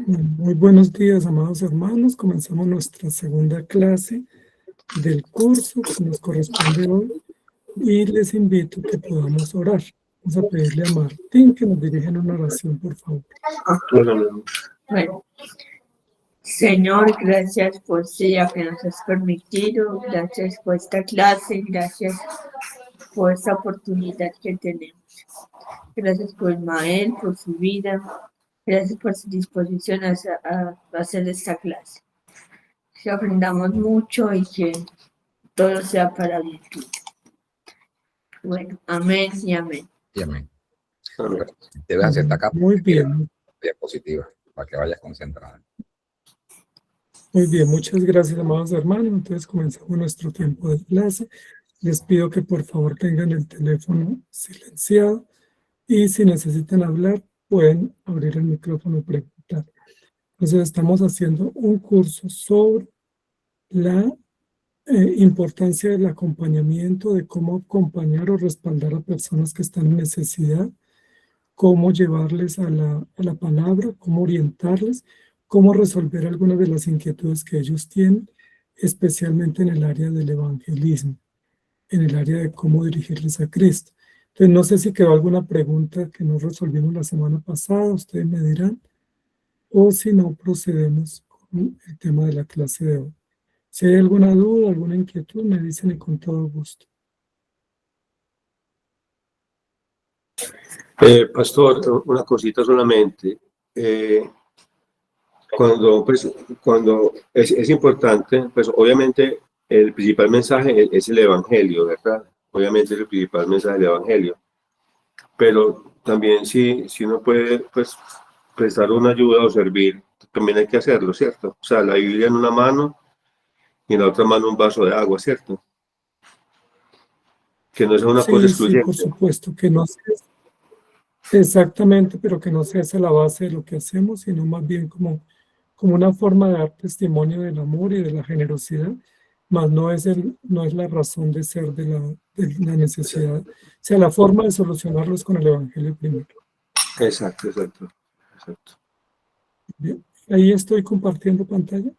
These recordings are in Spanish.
Muy buenos días, amados hermanos. Comenzamos nuestra segunda clase del curso que nos corresponde hoy y les invito a que podamos orar. Vamos a pedirle a Martín que nos dirija en una oración, por favor. Bueno, Señor, gracias por el día que nos has permitido, gracias por esta clase, gracias por esta oportunidad que tenemos. Gracias por Ismael, por su vida, gracias por su disposición a hacer esta clase. Que aprendamos mucho y que todo sea para bien. Bueno, amén y amén. Y amén. Debes hacerte acá. Muy bien. Diapositiva, para que vayas concentrada. Muy bien, muchas gracias, amados hermanos. Entonces comenzamos nuestro tiempo de clase. Les pido que por favor tengan el teléfono silenciado y si necesitan hablar, pueden abrir el micrófono y preguntar. Entonces estamos haciendo un curso sobre la importancia del acompañamiento, de cómo acompañar o respaldar a personas que están en necesidad, cómo llevarles a la palabra, cómo orientarles, cómo resolver algunas de las inquietudes que ellos tienen, especialmente en el área del evangelismo, en el área de cómo dirigirles a Cristo. Entonces, no sé si quedó alguna pregunta que no resolvimos la semana pasada, ustedes me dirán, o si no, procedemos con el tema de la clase de hoy. Si hay alguna duda, alguna inquietud, me dicen y con todo gusto. Pastor, una cosita solamente. Cuando es importante, pues obviamente el principal mensaje es el Evangelio, ¿verdad? Obviamente es el principal mensaje del Evangelio. Pero también si uno puede pues, prestar una ayuda o servir, también hay que hacerlo, ¿cierto? O sea, la Biblia en una mano y en la otra mano un vaso de agua, ¿cierto? Que no sea una cosa excluyente. Sí, por supuesto, que no sea exactamente, pero que no sea esa la base de lo que hacemos, sino más bien como una forma de dar testimonio del amor y de la generosidad, más no es la razón de ser de la necesidad. O sea, la forma de solucionarlo es con el Evangelio primero. Exacto. Bien, ahí estoy compartiendo pantalla.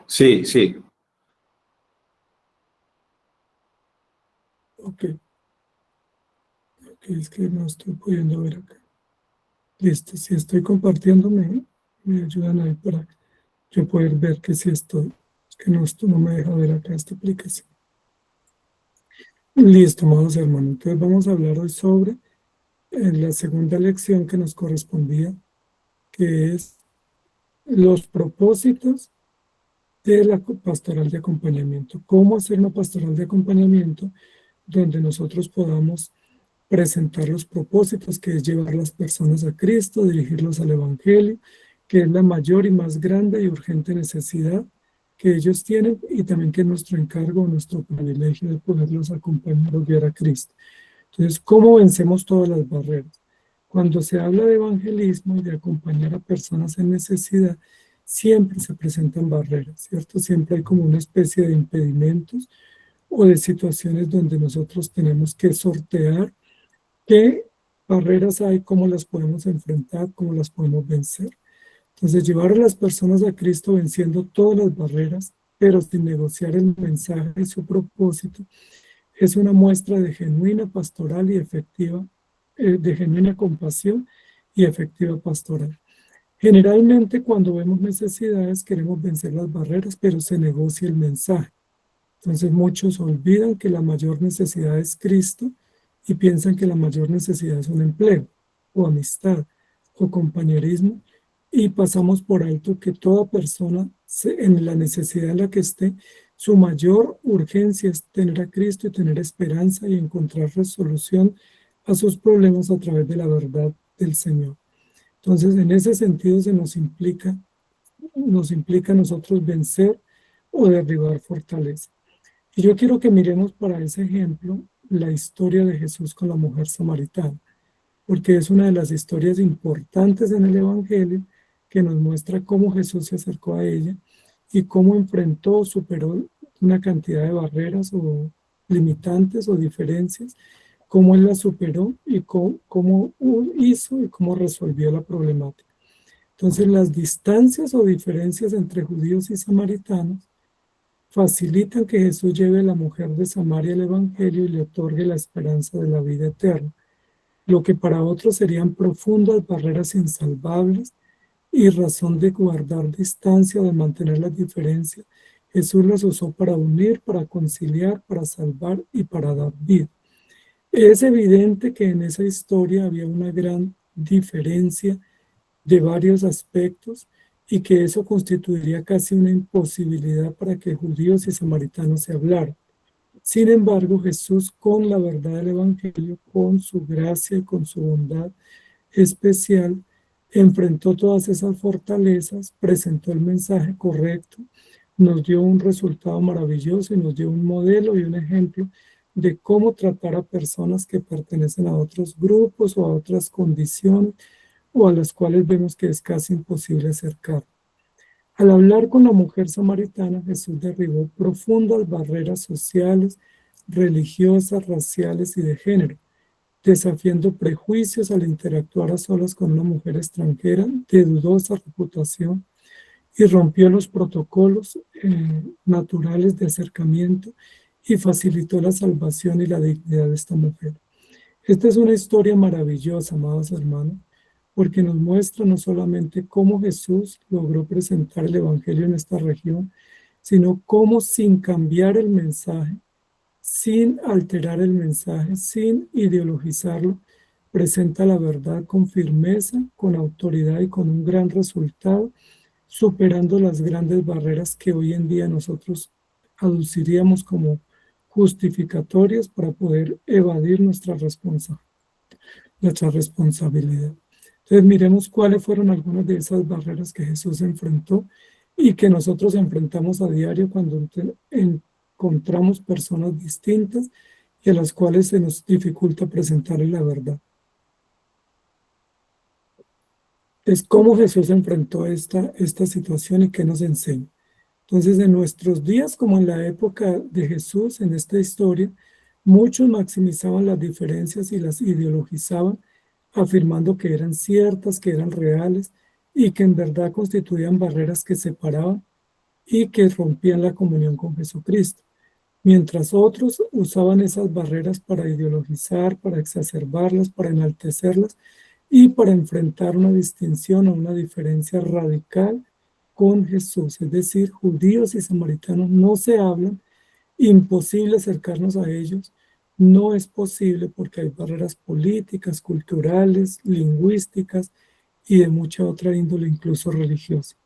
Sí. Ok, es que no estoy pudiendo ver acá. Listo, si estoy compartiendo, me ayudan ahí para yo poder ver que sí estoy. Es que esto no me deja ver acá esta aplicación. Listo, amados hermanos. Entonces vamos a hablar hoy sobre la segunda lección que nos correspondía, que es los propósitos de la pastoral de acompañamiento. ¿Cómo hacer una pastoral de acompañamiento donde nosotros podamos presentar los propósitos, que es llevar a las personas a Cristo, dirigirlos al Evangelio, que es la mayor y más grande y urgente necesidad que ellos tienen y también que es nuestro encargo, nuestro privilegio de poderlos acompañar o guiar a Cristo? Entonces, ¿cómo vencemos todas las barreras? Cuando se habla de evangelismo y de acompañar a personas en necesidad, siempre se presentan barreras, ¿cierto? Siempre hay como una especie de impedimentos o de situaciones donde nosotros tenemos que sortear qué barreras hay, cómo las podemos enfrentar, cómo las podemos vencer. Entonces, llevar a las personas a Cristo venciendo todas las barreras, pero sin negociar el mensaje y su propósito, es una muestra de genuina pastoral y efectiva, de genuina compasión y efectiva pastoral. Generalmente, cuando vemos necesidades, queremos vencer las barreras, pero se negocia el mensaje. Entonces, muchos olvidan que la mayor necesidad es Cristo y piensan que la mayor necesidad es un empleo, o amistad, o compañerismo, y pasamos por alto que toda persona, en la necesidad en la que esté, su mayor urgencia es tener a Cristo y tener esperanza y encontrar resolución a sus problemas a través de la verdad del Señor. Entonces, en ese sentido se nos implica a nosotros vencer o derribar fortaleza. Y yo quiero que miremos para ese ejemplo la historia de Jesús con la mujer samaritana, porque es una de las historias importantes en el Evangelio que nos muestra cómo Jesús se acercó a ella y cómo enfrentó, superó una cantidad de barreras o limitantes o diferencias cómo él la superó y cómo hizo y cómo resolvió la problemática. Entonces, las distancias o diferencias entre judíos y samaritanos facilitan que Jesús lleve a la mujer de Samaria el Evangelio y le otorgue la esperanza de la vida eterna, lo que para otros serían profundas barreras insalvables y razón de guardar distancia, de mantener las diferencias. Jesús las usó para unir, para conciliar, para salvar y para dar vida. Es evidente que en esa historia había una gran diferencia de varios aspectos y que eso constituiría casi una imposibilidad para que judíos y samaritanos se hablaran. Sin embargo, Jesús, con la verdad del Evangelio, con su gracia y con su bondad especial, enfrentó todas esas fortalezas, presentó el mensaje correcto, nos dio un resultado maravilloso y nos dio un modelo y un ejemplo de cómo tratar a personas que pertenecen a otros grupos o a otras condiciones o a las cuales vemos que es casi imposible acercar. Al hablar con la mujer samaritana, Jesús derribó profundas barreras sociales, religiosas, raciales y de género, desafiando prejuicios al interactuar a solas con una mujer extranjera de dudosa reputación y rompió los protocolos naturales de acercamiento y facilitó la salvación y la dignidad de esta mujer. Esta es una historia maravillosa, amados hermanos, porque nos muestra no solamente cómo Jesús logró presentar el Evangelio en esta región, sino cómo sin cambiar el mensaje, sin alterar el mensaje, sin ideologizarlo, presenta la verdad con firmeza, con autoridad y con un gran resultado, superando las grandes barreras que hoy en día nosotros aduciríamos como justificatorias para poder evadir nuestra responsabilidad. Entonces miremos cuáles fueron algunas de esas barreras que Jesús enfrentó y que nosotros enfrentamos a diario cuando encontramos personas distintas y a las cuales se nos dificulta presentarles la verdad. Es cómo Jesús enfrentó esta situación y qué nos enseña. Entonces, en nuestros días, como en la época de Jesús, en esta historia, muchos maximizaban las diferencias y las ideologizaban, afirmando que eran ciertas, que eran reales y que en verdad constituían barreras que separaban y que rompían la comunión con Jesucristo. Mientras otros usaban esas barreras para ideologizar, para exacerbarlas, para enaltecerlas y para enfrentar una distinción o una diferencia radical con Jesús. Es decir, judíos y samaritanos no se hablan, imposible acercarnos a ellos, no es posible porque hay barreras políticas, culturales, lingüísticas y de mucha otra índole, incluso religiosa.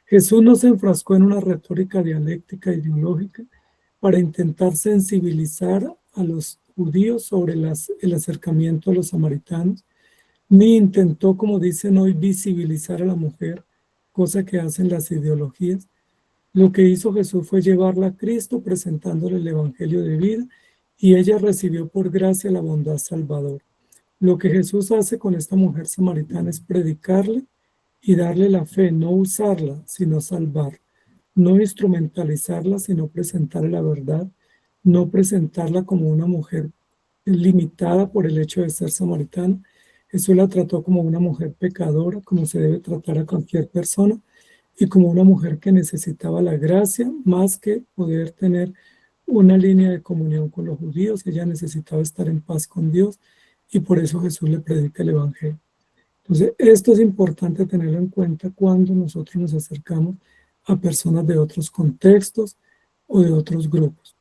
Jesús no se enfrascó en una retórica dialéctica ideológica para intentar sensibilizar a los judíos sobre el acercamiento a los samaritanos, ni intentó, como dicen hoy, visibilizar a la mujer, cosa que hacen las ideologías. Lo que hizo Jesús fue llevarla a Cristo presentándole el Evangelio de vida y ella recibió por gracia la bondad salvadora. Lo que Jesús hace con esta mujer samaritana es predicarle y darle la fe, no usarla, sino salvar, no instrumentalizarla, sino presentarle la verdad, no presentarla como una mujer limitada por el hecho de ser samaritana. Jesús la trató como una mujer pecadora, como se debe tratar a cualquier persona, y como una mujer que necesitaba la gracia más que poder tener una línea de comunión con los judíos. Ella necesitaba estar en paz con Dios y por eso Jesús le predica el Evangelio. Entonces, esto es importante tenerlo en cuenta cuando nosotros nos acercamos a personas de otros contextos o de otros grupos.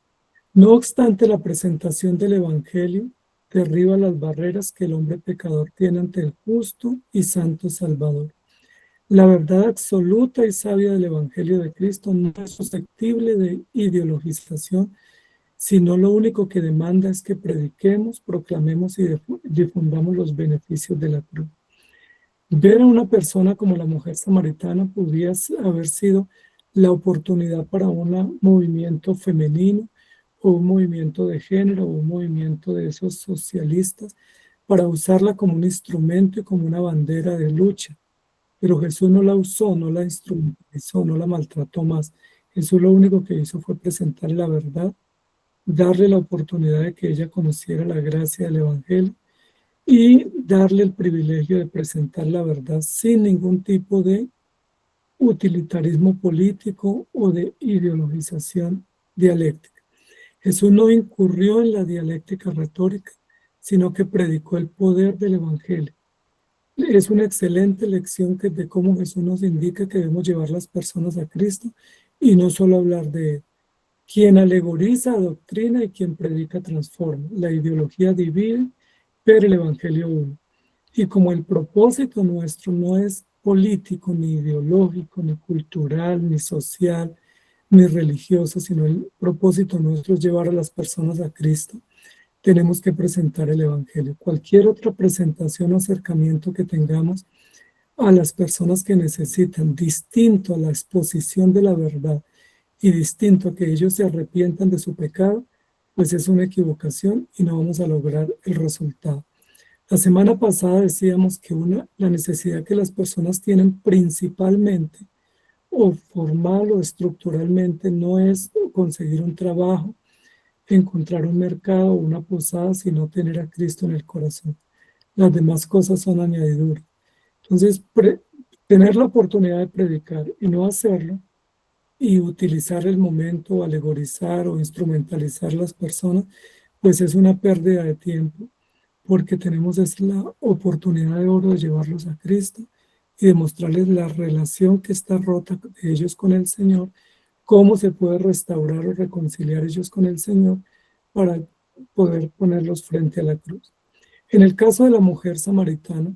No obstante, la presentación del Evangelio derriba las barreras que el hombre pecador tiene ante el justo y santo Salvador. La verdad absoluta y sabia del Evangelio de Cristo no es susceptible de ideologización, sino lo único que demanda es que prediquemos, proclamemos y difundamos los beneficios de la cruz. Ver a una persona como la mujer samaritana podría haber sido la oportunidad para un movimiento femenino o un movimiento de género o un movimiento de esos socialistas para usarla como un instrumento y como una bandera de lucha. Pero Jesús no la usó, no la instrumentalizó, no la maltrató más. Jesús lo único que hizo fue presentar la verdad darle la oportunidad de que ella conociera la gracia del Evangelio y darle el privilegio de presentar la verdad sin ningún tipo de utilitarismo político o de ideologización dialéctica. Jesús no incurrió en la dialéctica retórica, sino que predicó el poder del Evangelio. Es una excelente lección de cómo Jesús nos indica que debemos llevar las personas a Cristo y no solo hablar de él. Quien alegoriza adoctrina y quien predica transforma. La ideología divide, pero el Evangelio une. Y como el propósito nuestro no es político, ni ideológico, ni cultural, ni social, ni religioso, sino el propósito nuestro es llevar a las personas a Cristo, tenemos que presentar el Evangelio. Cualquier otra presentación o acercamiento que tengamos a las personas que necesitan, distinto a la exposición de la verdad y distinto a que ellos se arrepientan de su pecado, pues es una equivocación y no vamos a lograr el resultado. La semana pasada decíamos que la necesidad que las personas tienen principalmente, o formal o estructuralmente, no es conseguir un trabajo, encontrar un mercado o una posada, sino tener a Cristo en el corazón. Las demás cosas son añadiduras. Entonces, tener la oportunidad de predicar y no hacerlo, y utilizar el momento, o alegorizar o instrumentalizar las personas, pues es una pérdida de tiempo, porque tenemos la oportunidad de oro de llevarlos a Cristo y demostrarles la relación que está rota de ellos con el Señor, cómo se puede restaurar o reconciliar ellos con el Señor para poder ponerlos frente a la cruz. En el caso de la mujer samaritana,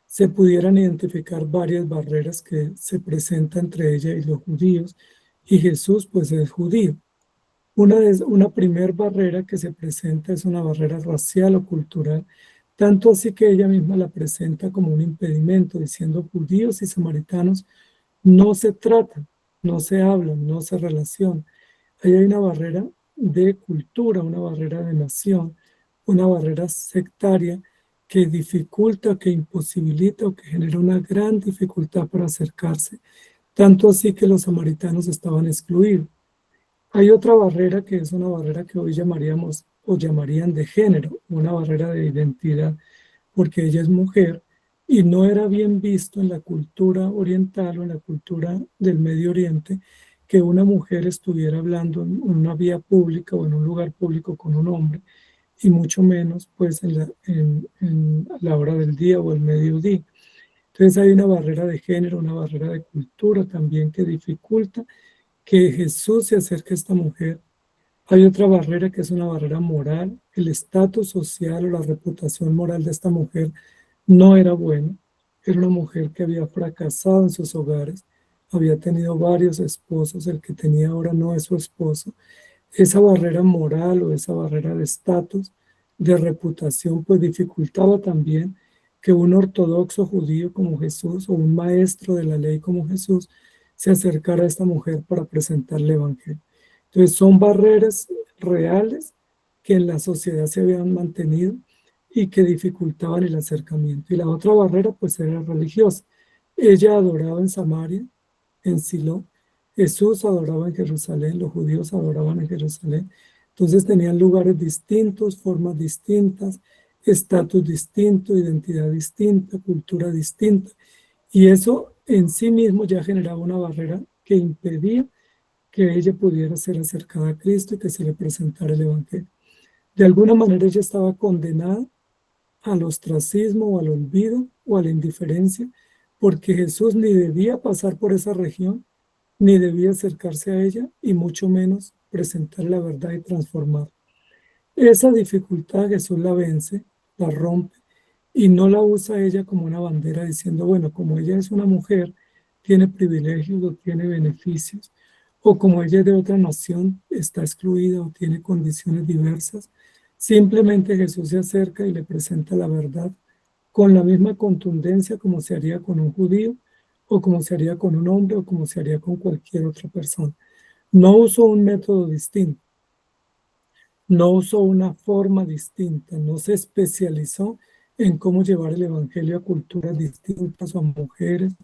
se pudieran identificar varias barreras que se presentan entre ella y los judíos, y Jesús pues es judío. Una primer barrera que se presenta es una barrera racial o cultural, tanto así que ella misma la presenta como un impedimento, diciendo judíos y samaritanos no se tratan, no se hablan, no se relacionan. Ahí hay una barrera de cultura, una barrera de nación, una barrera sectaria que dificulta, que imposibilita o que genera una gran dificultad para acercarse, tanto así que los samaritanos estaban excluidos. Hay otra barrera que es una barrera que hoy llamaríamos o llamarían de género, una barrera de identidad, porque ella es mujer y no era bien visto en la cultura oriental o en la cultura del Medio Oriente que una mujer estuviera hablando en una vía pública o en un lugar público con un hombre, y mucho menos pues en la hora del día o el mediodía. Entonces hay una barrera de género, una barrera de cultura también que dificulta que Jesús se acerque a esta mujer. Hay otra barrera que es una barrera moral. El estatus social o la reputación moral de esta mujer no era buena. Era una mujer que había fracasado en sus hogares, había tenido varios esposos, el que tenía ahora no es su esposo. Esa barrera moral o esa barrera de estatus, de reputación, pues dificultaba también que un ortodoxo judío como Jesús o un maestro de la ley como Jesús se acercara a esta mujer para presentarle el Evangelio. Entonces son barreras reales que en la sociedad se habían mantenido y que dificultaban el acercamiento. Y la otra barrera pues era religiosa. Ella adoraba en Samaria, en Silo. Jesús adoraba en Jerusalén, los judíos adoraban en Jerusalén. Entonces tenían lugares distintos, formas distintas, estatus distinto, identidad distinta, cultura distinta. Y eso en sí mismo ya generaba una barrera que impedía que ella pudiera ser acercada a Cristo y que se le presentara el Evangelio. De alguna manera ella estaba condenada al ostracismo o al olvido o a la indiferencia, porque Jesús ni debía pasar por esa región, ni debía acercarse a ella, y mucho menos presentar la verdad y transformar. Esa dificultad Jesús la vence, la rompe, y no la usa ella como una bandera diciendo, bueno, como ella es una mujer, tiene privilegios o tiene beneficios, o como ella es de otra nación, está excluida o tiene condiciones diversas. Simplemente Jesús se acerca y le presenta la verdad con la misma contundencia como se haría con un judío, o como se haría con un hombre, o como se haría con cualquier otra persona. No usó un método distinto, no usó una forma distinta, no se especializó en cómo llevar el Evangelio a culturas distintas o a mujeres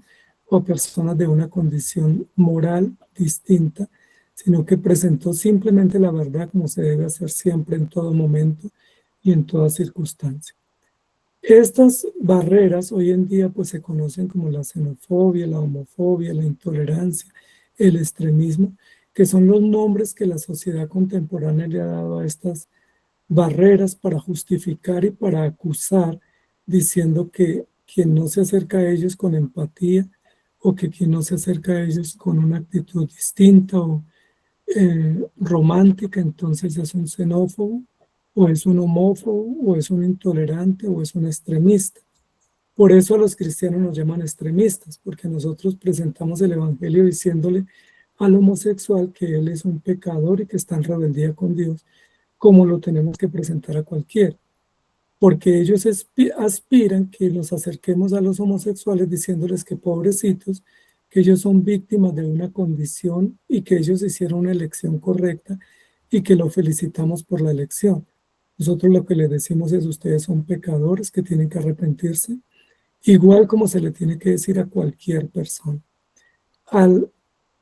o a personas de una condición moral distinta, sino que presentó simplemente la verdad como se debe hacer siempre en todo momento y en toda circunstancia. Estas barreras hoy en día pues se conocen como la xenofobia, la homofobia, la intolerancia, el extremismo, que son los nombres que la sociedad contemporánea le ha dado a estas barreras para justificar y para acusar, diciendo que quien no se acerca a ellos con empatía o que quien no se acerca a ellos con una actitud distinta o romántica, entonces es un xenófobo o es un homófobo o es un intolerante o es un extremista. Por eso a los cristianos nos llaman extremistas, porque nosotros presentamos el evangelio diciéndole al homosexual que él es un pecador y que está en rebeldía con Dios, como lo tenemos que presentar a cualquiera, porque ellos aspiran que los acerquemos a los homosexuales diciéndoles que pobrecitos, que ellos son víctimas de una condición y que ellos hicieron una elección correcta y que lo felicitamos por la elección. Nosotros lo que les decimos es: ustedes son pecadores que tienen que arrepentirse, igual como se le tiene que decir a cualquier persona. Al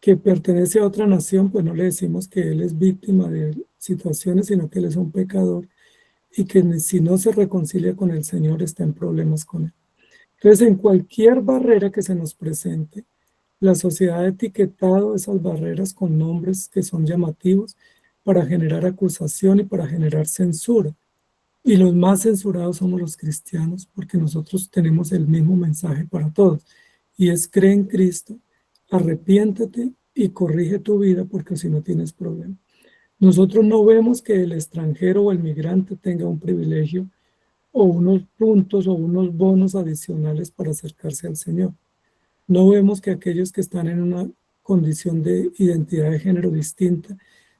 que pertenece a otra nación, pues no le decimos que él es víctima de situaciones, sino que él es un pecador y que si no se reconcilia con el Señor está en problemas con él. Entonces, en cualquier barrera que se nos presente, la sociedad ha etiquetado esas barreras con nombres que son llamativos para generar acusación y para generar censura. Y los más censurados somos los cristianos, porque nosotros tenemos el mismo mensaje para todos, y es: cree en Cristo, arrepiéntate y corrige tu vida, porque si no tienes problema. Nosotros no vemos que el extranjero o el migrante tenga un privilegio o unos puntos o unos bonos adicionales para acercarse al Señor. No vemos que aquellos que están en una condición de identidad de género distinta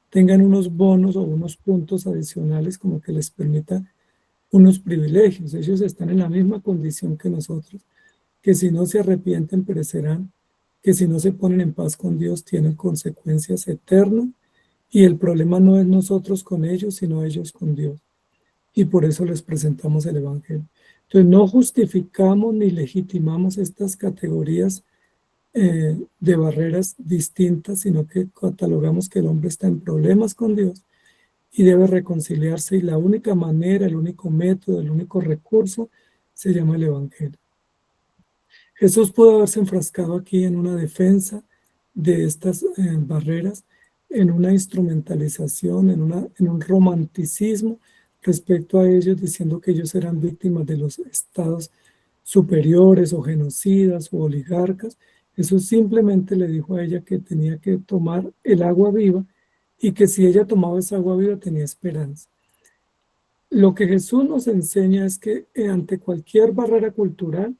tengan unos bonos o unos puntos adicionales como que les permita unos privilegios. Ellos están en la misma condición que nosotros, que si no se arrepienten perecerán, que si no se ponen en paz con Dios tienen consecuencias eternas, y el problema no es nosotros con ellos, sino ellos con Dios. Y por eso les presentamos el Evangelio. Entonces no justificamos ni legitimamos estas categorías de barreras distintas, sino que catalogamos que el hombre está en problemas con Dios y debe reconciliarse, y la única manera, el único método, el único recurso se llama el Evangelio. Jesús pudo haberse enfrascado aquí en una defensa de estas barreras, en una instrumentalización, en un romanticismo respecto a ellos, diciendo que ellos eran víctimas de los estados superiores o genocidas o oligarcas. Jesús simplemente le dijo a ella que tenía que tomar el agua viva y que si ella tomaba esa agua viva tenía esperanza. Lo que Jesús nos enseña es que ante cualquier barrera cultural,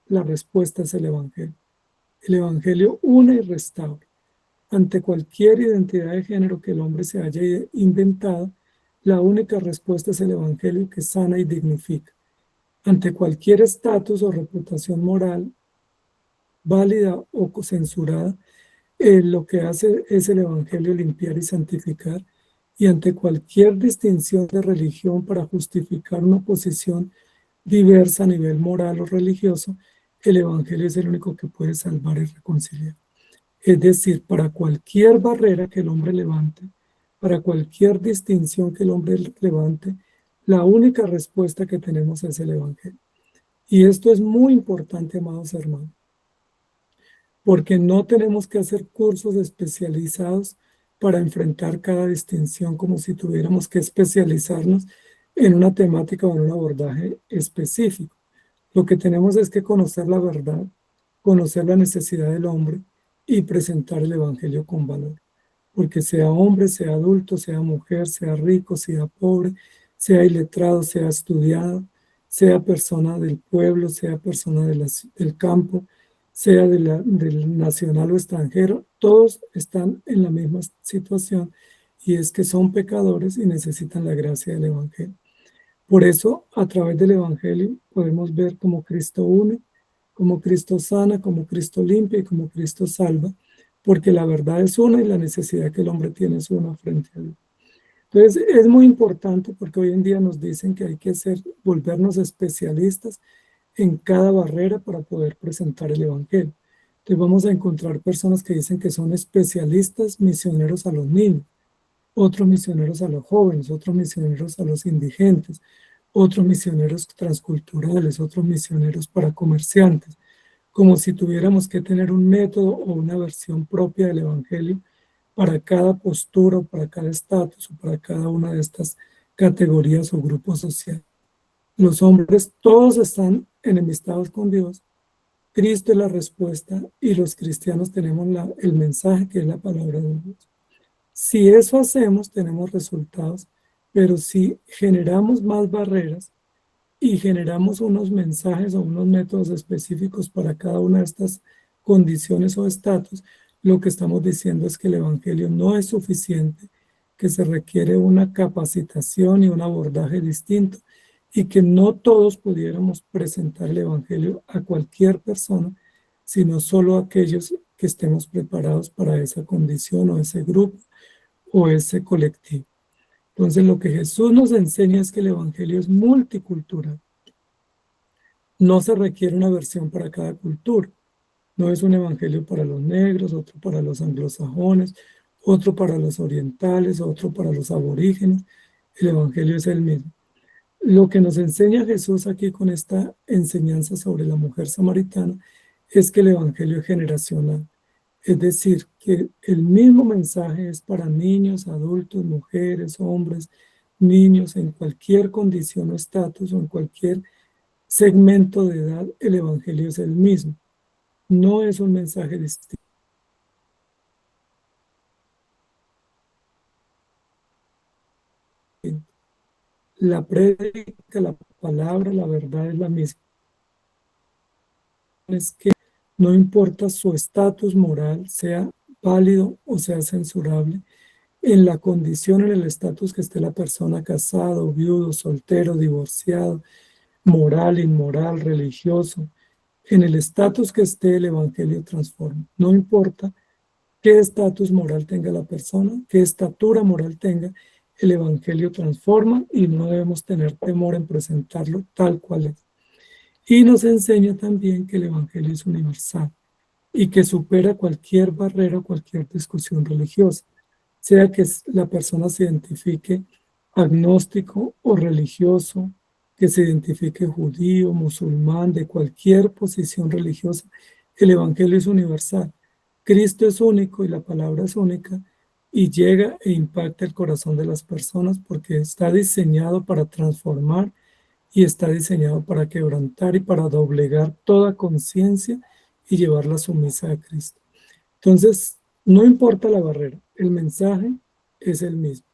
la respuesta es el Evangelio. El Evangelio une y restaura. Ante cualquier identidad de género que el hombre se haya inventado, la única respuesta es el Evangelio, que sana y dignifica. Ante cualquier estatus o reputación moral, válida o censurada, lo que hace es el Evangelio limpiar y santificar. Y ante cualquier distinción de religión para justificar una posición diversa a nivel moral o religioso, el Evangelio es el único que puede salvar y reconciliar. Es decir, para cualquier barrera que el hombre levante, para cualquier distinción que el hombre levante, la única respuesta que tenemos es el Evangelio. Y esto es muy importante, amados hermanos, porque no tenemos que hacer cursos especializados para enfrentar cada distinción como si tuviéramos que especializarnos en una temática o en un abordaje específico. Lo que tenemos es que conocer la verdad, conocer la necesidad del hombre y presentar el Evangelio con valor. Porque sea hombre, sea adulto, sea mujer, sea rico, sea pobre, sea iletrado, sea estudiado, sea persona del pueblo, sea persona del campo, sea del nacional o extranjero, todos están en la misma situación, y es que son pecadores y necesitan la gracia del Evangelio. Por eso, a través del Evangelio podemos ver cómo Cristo une, cómo Cristo sana, cómo Cristo limpia y cómo Cristo salva, porque la verdad es una y la necesidad que el hombre tiene es una frente a Dios. Entonces, es muy importante porque hoy en día nos dicen que hay que volvernos especialistas en cada barrera para poder presentar el Evangelio. Entonces vamos a encontrar personas que dicen que son especialistas misioneros a los niños, otros misioneros a los jóvenes, otros misioneros a los indigentes, otros misioneros transculturales, otros misioneros para comerciantes, como si tuviéramos que tener un método o una versión propia del Evangelio para cada postura, o para cada estatus, o para cada una de estas categorías o grupos sociales. Los hombres todos están enemistados con Dios. Cristo es la respuesta y los cristianos tenemos el mensaje que es la palabra de Dios. Si eso hacemos, tenemos resultados, pero si generamos más barreras y generamos unos mensajes o unos métodos específicos para cada una de estas condiciones o estatus, lo que estamos diciendo es que el Evangelio no es suficiente, que se requiere una capacitación y un abordaje distinto, y que no todos pudiéramos presentar el Evangelio a cualquier persona, sino solo a aquellos que estemos preparados para esa condición o ese grupo o ese colectivo. Entonces lo que Jesús nos enseña es que el Evangelio es multicultural. No se requiere una versión para cada cultura. No es un evangelio para los negros, otro para los anglosajones, otro para los orientales, otro para los aborígenes. El evangelio es el mismo. Lo que nos enseña Jesús aquí con esta enseñanza sobre la mujer samaritana es que el evangelio es generacional. Es decir, que el mismo mensaje es para niños, adultos, mujeres, hombres, niños, en cualquier condición o estatus o en cualquier segmento de edad, el evangelio es el mismo. No es un mensaje distinto. La prédica, la palabra, la verdad es la misma. Es que no importa su estatus moral, sea válido o sea censurable, en la condición, en el estatus que esté la persona, casado, viudo, soltero, divorciado, moral, inmoral, religioso, en el estatus que esté, el evangelio transforma. No importa qué estatus moral tenga la persona, qué estatura moral tenga, el evangelio transforma y no debemos tener temor en presentarlo tal cual es. Y nos enseña también que el evangelio es universal y que supera cualquier barrera o cualquier discusión religiosa, sea que la persona se identifique agnóstico o religioso, que se identifique judío, musulmán, de cualquier posición religiosa, el evangelio es universal. Cristo es único y la palabra es única y llega e impacta el corazón de las personas porque está diseñado para transformar y está diseñado para quebrantar y para doblegar toda conciencia y llevarla sumisa a Cristo. Entonces, no importa la barrera, el mensaje es el mismo.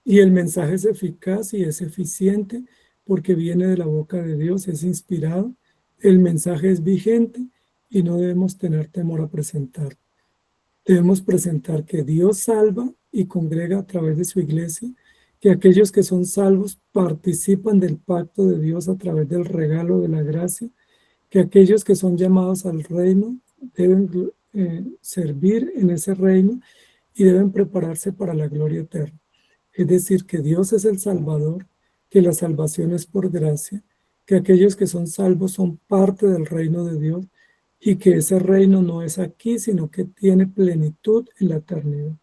Y el mensaje es eficaz y es eficiente porque viene de la boca de Dios, es inspirado. El mensaje es vigente y no debemos tener temor a presentarlo. Debemos presentar que Dios salva y congrega a través de su iglesia, que aquellos que son salvos participan del pacto de Dios a través del regalo de la gracia, que aquellos que son llamados al reino deben servir en ese reino y deben prepararse para la gloria eterna. Es decir, que Dios es el Salvador, que la salvación es por gracia, que aquellos que son salvos son parte del reino de Dios y que ese reino no es aquí, sino que tiene plenitud en la eternidad.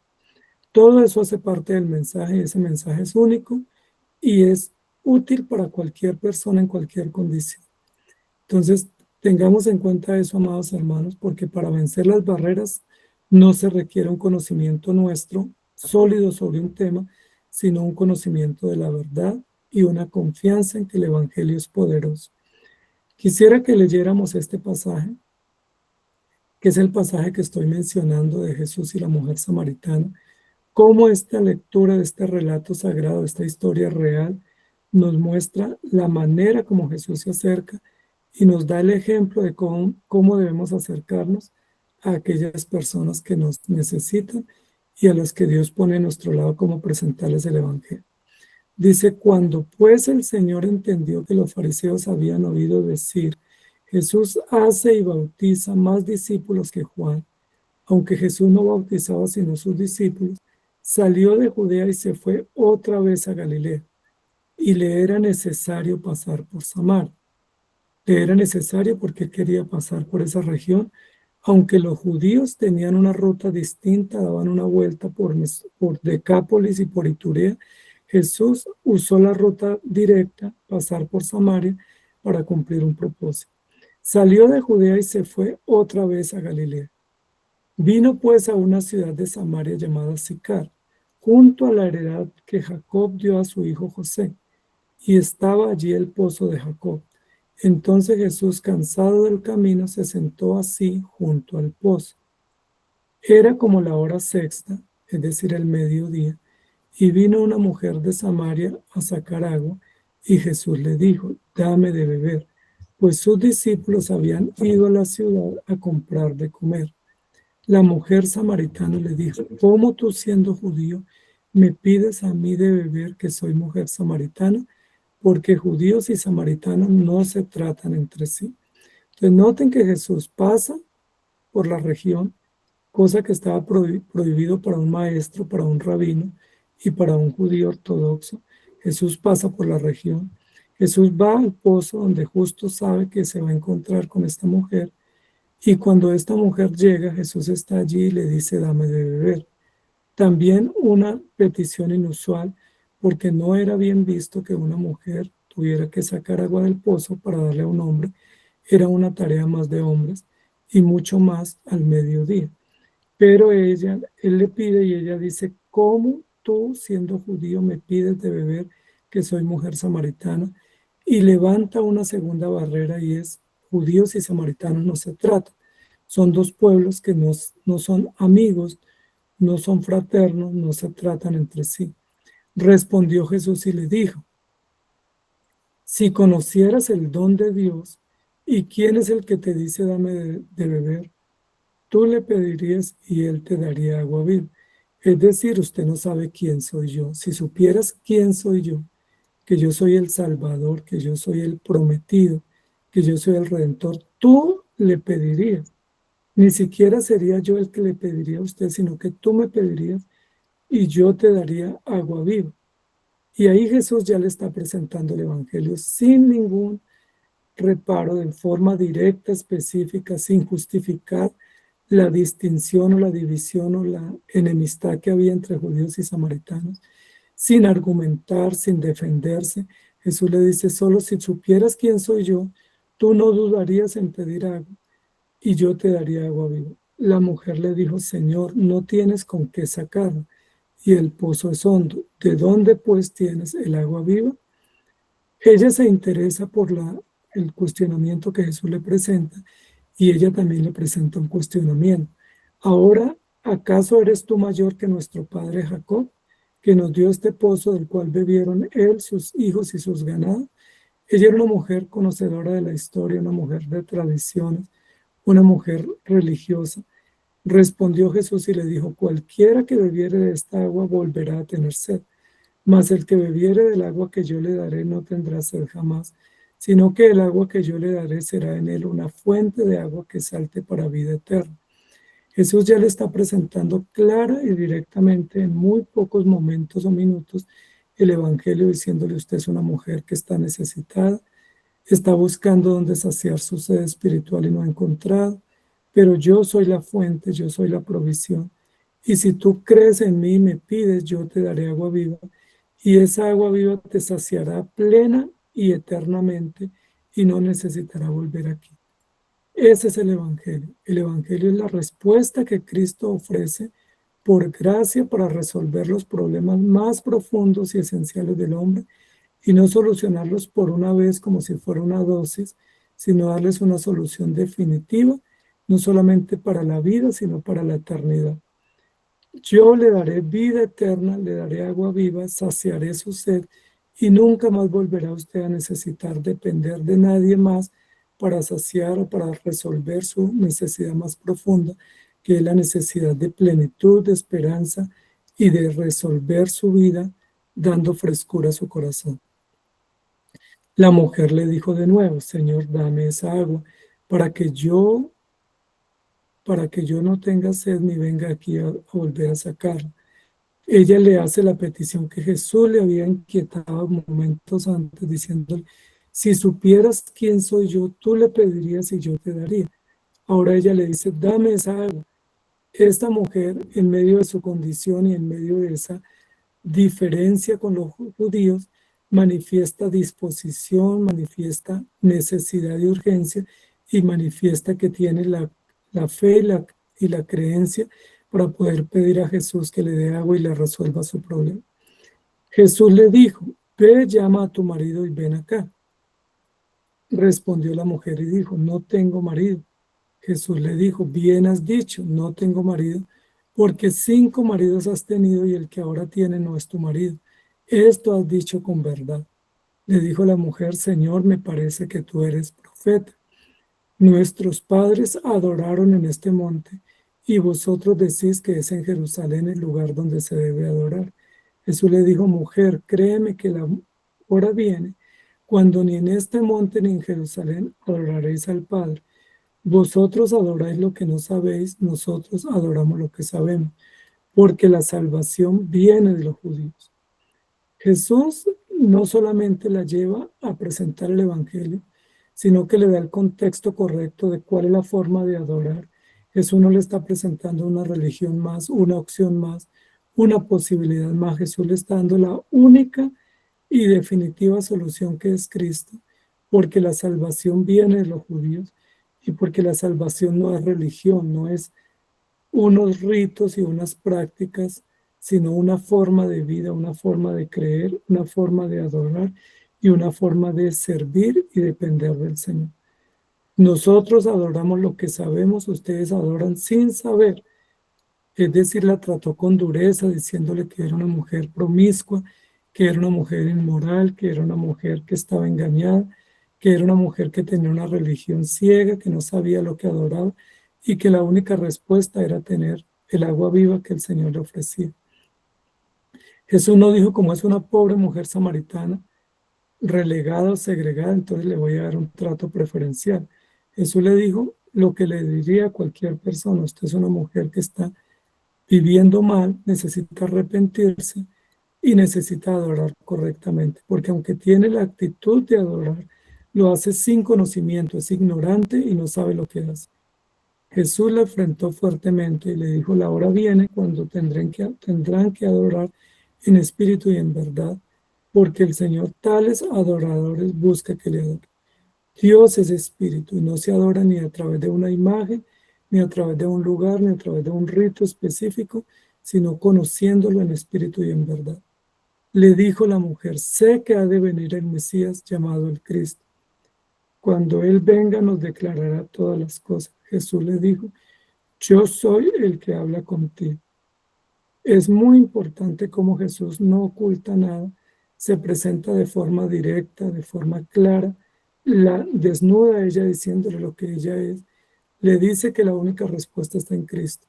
Todo eso hace parte del mensaje, ese mensaje es único y es útil para cualquier persona en cualquier condición. Entonces, tengamos en cuenta eso, amados hermanos, porque para vencer las barreras no se requiere un conocimiento nuestro sólido sobre un tema, sino un conocimiento de la verdad y una confianza en que el evangelio es poderoso. Quisiera que leyéramos este pasaje, que es el pasaje que estoy mencionando de Jesús y la mujer samaritana, cómo esta lectura de este relato sagrado, de esta historia real, nos muestra la manera como Jesús se acerca y nos da el ejemplo de cómo debemos acercarnos a aquellas personas que nos necesitan y a los que Dios pone a nuestro lado como presentarles el evangelio. Dice, cuando pues el Señor entendió que los fariseos habían oído decir, Jesús hace y bautiza más discípulos que Juan, aunque Jesús no bautizaba sino sus discípulos, salió de Judea y se fue otra vez a Galilea, y le era necesario pasar por Samaria. Le era necesario porque quería pasar por esa región Aunque los judíos tenían una ruta distinta, daban una vuelta por Decápolis y por Iturea, Jesús usó la ruta directa, pasar por Samaria, para cumplir un propósito. Salió de Judea y se fue otra vez a Galilea. Vino pues a una ciudad de Samaria llamada Sicar, junto a la heredad que Jacob dio a su hijo José, y estaba allí el pozo de Jacob. Entonces Jesús, cansado del camino, se sentó así junto al pozo. Era como la hora sexta, es decir, el mediodía, y vino una mujer de Samaria a sacar agua, y Jesús le dijo: dame de beber, pues sus discípulos habían ido a la ciudad a comprar de comer. La mujer samaritana le dijo: ¿cómo tú, siendo judío, me pides a mí de beber, que soy mujer samaritana? Porque judíos y samaritanos no se tratan entre sí. Entonces noten que Jesús pasa por la región, cosa que estaba prohibido para un maestro, para un rabino y para un judío ortodoxo. Jesús pasa por la región. Jesús va al pozo donde justo sabe que se va a encontrar con esta mujer. Y cuando esta mujer llega, Jesús está allí y le dice: dame de beber. También una petición inusual, porque no era bien visto que una mujer tuviera que sacar agua del pozo para darle a un hombre. Era una tarea más de hombres, y mucho más al mediodía. Pero él le pide, y ella dice: ¿cómo tú, siendo judío, me pides de beber, que soy mujer samaritana? Y levanta una segunda barrera, y es: judíos y samaritanos no se tratan. Son dos pueblos que no son amigos, no son fraternos, no se tratan entre sí. Respondió Jesús y le dijo: si conocieras el don de Dios y quién es el que te dice dame de beber, tú le pedirías y él te daría agua viva. Es decir, usted no sabe quién soy yo. Si supieras quién soy yo, que yo soy el Salvador, que yo soy el prometido, que yo soy el Redentor, tú le pedirías. Ni siquiera sería yo el que le pediría a usted, sino que tú me pedirías y yo te daría agua viva. Y ahí Jesús ya le está presentando el Evangelio sin ningún reparo, de forma directa, específica, sin justificar la distinción o la división o la enemistad que había entre judíos y samaritanos, sin argumentar, sin defenderse. Jesús le dice: solo si supieras quién soy yo, tú no dudarías en pedir agua y yo te daría agua viva. La mujer le dijo: Señor, no tienes con qué sacarla y el pozo es hondo. ¿De dónde pues tienes el agua viva? Ella se interesa por el cuestionamiento que Jesús le presenta, y ella también le presenta un cuestionamiento. Ahora, ¿acaso eres tú mayor que nuestro padre Jacob, que nos dio este pozo del cual bebieron él, sus hijos y sus ganados? Ella era una mujer conocedora de la historia, una mujer de tradiciones, una mujer religiosa. Respondió Jesús y le dijo: cualquiera que bebiere de esta agua volverá a tener sed, mas el que bebiere del agua que yo le daré no tendrá sed jamás, sino que el agua que yo le daré será en él una fuente de agua que salte para vida eterna. Jesús ya le está presentando clara y directamente, en muy pocos momentos o minutos, el Evangelio, diciéndole: usted es una mujer que está necesitada, está buscando dónde saciar su sed espiritual y no ha encontrado, pero yo soy la fuente, yo soy la provisión. Y si tú crees en mí y me pides, yo te daré agua viva, y esa agua viva te saciará plena y eternamente, y no necesitará volver aquí. Ese es el Evangelio. El Evangelio es la respuesta que Cristo ofrece por gracia para resolver los problemas más profundos y esenciales del hombre, y no solucionarlos por una vez como si fuera una dosis, sino darles una solución definitiva, no solamente para la vida, sino para la eternidad. Yo le daré vida eterna, le daré agua viva, saciaré su sed, y nunca más volverá usted a necesitar depender de nadie más para saciar o para resolver su necesidad más profunda, que es la necesidad de plenitud, de esperanza y de resolver su vida dando frescura a su corazón. La mujer le dijo de nuevo: Señor, dame esa agua para que yo no tenga sed ni venga aquí a volver a sacarla. Ella le hace la petición que Jesús le había inquietado momentos antes, diciéndole: si supieras quién soy yo, tú le pedirías y yo te daría. Ahora ella le dice, dame esa agua. Esta mujer, en medio de su condición y en medio de esa diferencia con los judíos, manifiesta disposición, manifiesta necesidad y urgencia y manifiesta que tiene la fe y la creencia para poder pedir a Jesús que le dé agua y le resuelva su problema. Jesús le dijo, ve, llama a tu marido y ven acá. Respondió la mujer y dijo, no tengo marido. Jesús le dijo, bien has dicho, no tengo marido, porque 5 maridos has tenido y el que ahora tiene no es tu marido. Esto has dicho con verdad. Le dijo la mujer, Señor, me parece que tú eres profeta. Nuestros padres adoraron en este monte y vosotros decís que es en Jerusalén el lugar donde se debe adorar. Jesús le dijo, mujer, créeme que la hora viene cuando ni en este monte ni en Jerusalén adoraréis al Padre. Vosotros adoráis lo que no sabéis, nosotros adoramos lo que sabemos, porque la salvación viene de los judíos. Jesús no solamente la lleva a presentar el Evangelio, sino que le da el contexto correcto de cuál es la forma de adorar. Jesús no le está presentando una religión más, una opción más, una posibilidad más. Jesús le está dando la única y definitiva solución que es Cristo, porque la salvación viene de los judíos y porque la salvación no es religión, no es unos ritos y unas prácticas, sino una forma de vida, una forma de creer, una forma de adorar y una forma de servir y depender del Señor. Nosotros adoramos lo que sabemos, ustedes adoran sin saber. Es decir, la trató con dureza, diciéndole que era una mujer promiscua, que era una mujer inmoral, que era una mujer que estaba engañada, que era una mujer que tenía una religión ciega, que no sabía lo que adoraba y que la única respuesta era tener el agua viva que el Señor le ofrecía. Jesús no dijo, como es una pobre mujer samaritana, relegada o segregada, entonces le voy a dar un trato preferencial. Jesús le dijo lo que le diría a cualquier persona, usted es una mujer que está viviendo mal, necesita arrepentirse y necesita adorar correctamente, porque aunque tiene la actitud de adorar, lo hace sin conocimiento, es ignorante y no sabe lo que hace. Jesús la enfrentó fuertemente y le dijo, la hora viene cuando tendrán que adorar en espíritu y en verdad, porque el Señor tales adoradores busca que le adoren. Dios es espíritu y no se adora ni a través de una imagen, ni a través de un lugar, ni a través de un rito específico, sino conociéndolo en espíritu y en verdad. Le dijo la mujer, sé que ha de venir el Mesías llamado el Cristo. Cuando Él venga nos declarará todas las cosas. Jesús le dijo, yo soy el que habla contigo. Es muy importante cómo Jesús no oculta nada, se presenta de forma directa, de forma clara, la desnuda a ella diciéndole lo que ella es, le dice que la única respuesta está en Cristo.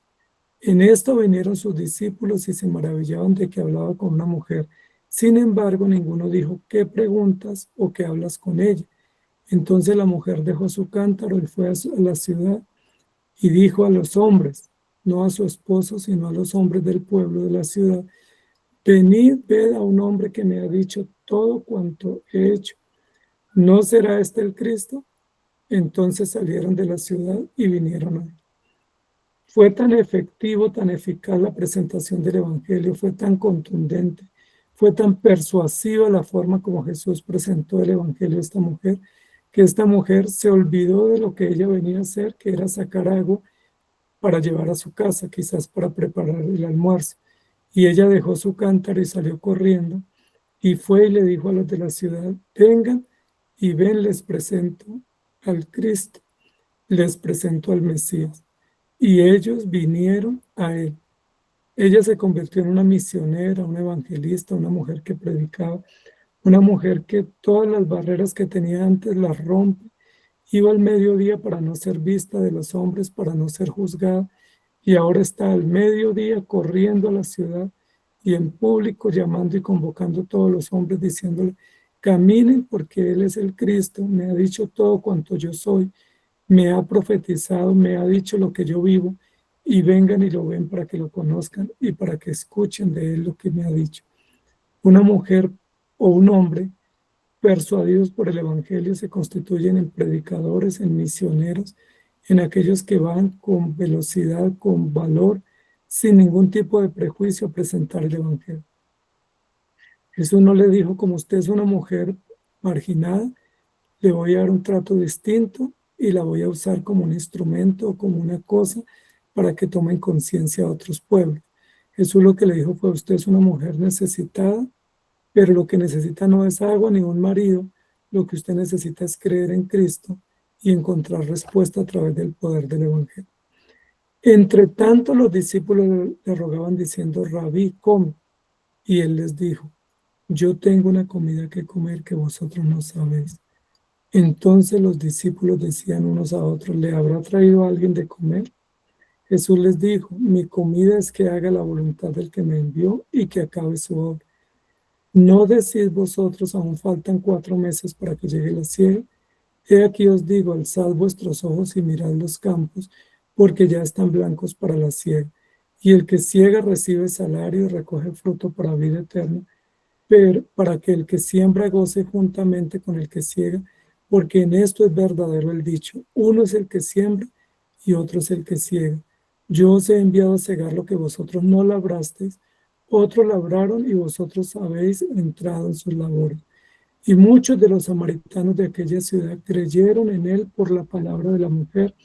En esto vinieron sus discípulos y se maravillaban de que hablaba con una mujer. Sin embargo, ninguno dijo, ¿qué preguntas o qué hablas con ella? Entonces la mujer dejó su cántaro y fue a la ciudad y dijo a los hombres, no a su esposo, sino a los hombres del pueblo de la ciudad, venid, ved a un hombre que me ha dicho todo cuanto he hecho. ¿No será este el Cristo? Entonces salieron de la ciudad y vinieron a él. Fue tan efectivo, tan eficaz la presentación del Evangelio, fue tan contundente, fue tan persuasiva la forma como Jesús presentó el Evangelio a esta mujer, que esta mujer se olvidó de lo que ella venía a hacer, que era sacar agua para llevar a su casa, quizás para preparar el almuerzo. Y ella dejó su cántaro y salió corriendo, y fue y le dijo a los de la ciudad, vengan y ven, les presento al Cristo, les presento al Mesías. Y ellos vinieron a él. Ella se convirtió en una misionera, una evangelista, una mujer que predicaba, una mujer que todas las barreras que tenía antes las rompe. Iba al mediodía para no ser vista de los hombres, para no ser juzgada, y ahora está al mediodía corriendo a la ciudad y en público llamando y convocando a todos los hombres diciéndole, caminen porque Él es el Cristo, me ha dicho todo cuanto yo soy, me ha profetizado, me ha dicho lo que yo vivo, y vengan y lo ven para que lo conozcan y para que escuchen de Él lo que me ha dicho. Una mujer o un hombre persuadidos por el Evangelio se constituyen en predicadores, en misioneros, en aquellos que van con velocidad, con valor, sin ningún tipo de prejuicio a presentar el Evangelio. Jesús no le dijo, como usted es una mujer marginada, le voy a dar un trato distinto y la voy a usar como un instrumento o como una cosa para que tomen conciencia a otros pueblos. Jesús lo que le dijo fue, usted es una mujer necesitada, pero lo que necesita no es agua ni un marido, lo que usted necesita es creer en Cristo y encontrar respuesta a través del poder del Evangelio. Entre tanto, los discípulos le rogaban diciendo, Rabí, come. Y él les dijo, yo tengo una comida que comer que vosotros no sabéis. Entonces los discípulos decían unos a otros, ¿le habrá traído alguien de comer? Jesús les dijo, mi comida es que haga la voluntad del que me envió y que acabe su obra. ¿No decís vosotros, aún faltan 4 meses para que llegue la siega? He aquí os digo, alzad vuestros ojos y mirad los campos, porque ya están blancos para la siega. Y el que siega recibe salario y recoge fruto para vida eterna, pero para que el que siembra goce juntamente con el que siega, porque en esto es verdadero el dicho, uno es el que siembra y otro es el que siega. Yo os he enviado a cegar lo que vosotros no labrasteis, otros labraron y vosotros habéis entrado en sus labores. Y muchos de los samaritanos de aquella ciudad creyeron en él por la palabra de la mujer,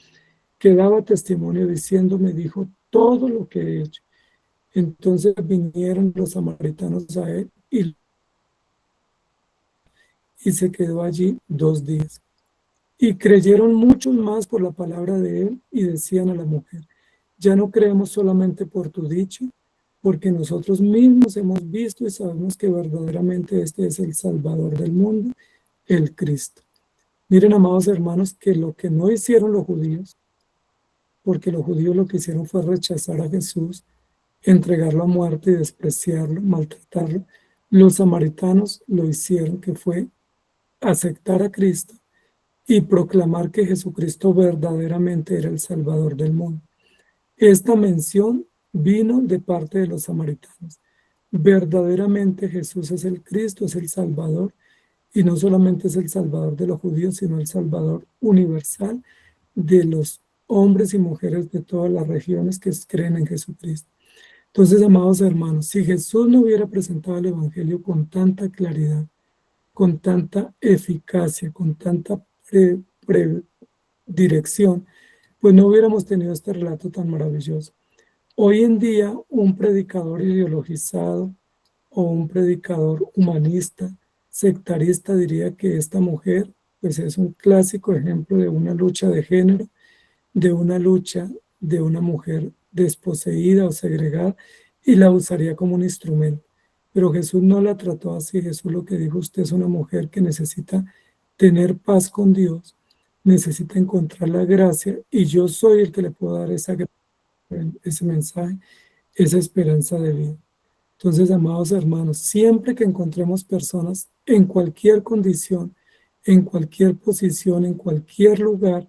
que daba testimonio diciendo, me dijo todo lo que he hecho. Entonces vinieron los samaritanos a él y se quedó allí 2 días. Y creyeron muchos más por la palabra de él y decían a la mujer, ya no creemos solamente por tu dicho, porque nosotros mismos hemos visto y sabemos que verdaderamente este es el Salvador del mundo, el Cristo. Miren, amados hermanos, que lo que no hicieron los judíos, porque los judíos lo que hicieron fue rechazar a Jesús, entregarlo a muerte y despreciarlo, maltratarlo, los samaritanos lo hicieron, que fue aceptar a Cristo y proclamar que Jesucristo verdaderamente era el Salvador del mundo. Esta mención vino de parte de los samaritanos. Verdaderamente Jesús es el Cristo, es el Salvador, y no solamente es el Salvador de los judíos, sino el Salvador universal de los hombres y mujeres de todas las regiones que creen en Jesucristo. Entonces, amados hermanos, si Jesús no hubiera presentado el Evangelio con tanta claridad, con tanta eficacia, con tanta dirección, pues no hubiéramos tenido este relato tan maravilloso. Hoy en día, un predicador ideologizado o un predicador humanista, sectarista, diría que esta mujer pues es un clásico ejemplo de una lucha de género, de una lucha de una mujer desposeída o segregada, y la usaría como un instrumento. Pero Jesús no la trató así. Jesús lo que dijo, usted es una mujer que necesita tener paz con Dios, necesita encontrar la gracia, y yo soy el que le puedo dar ese mensaje, esa esperanza de vida. Entonces, amados hermanos, siempre que encontremos personas en cualquier condición, en cualquier posición, en cualquier lugar,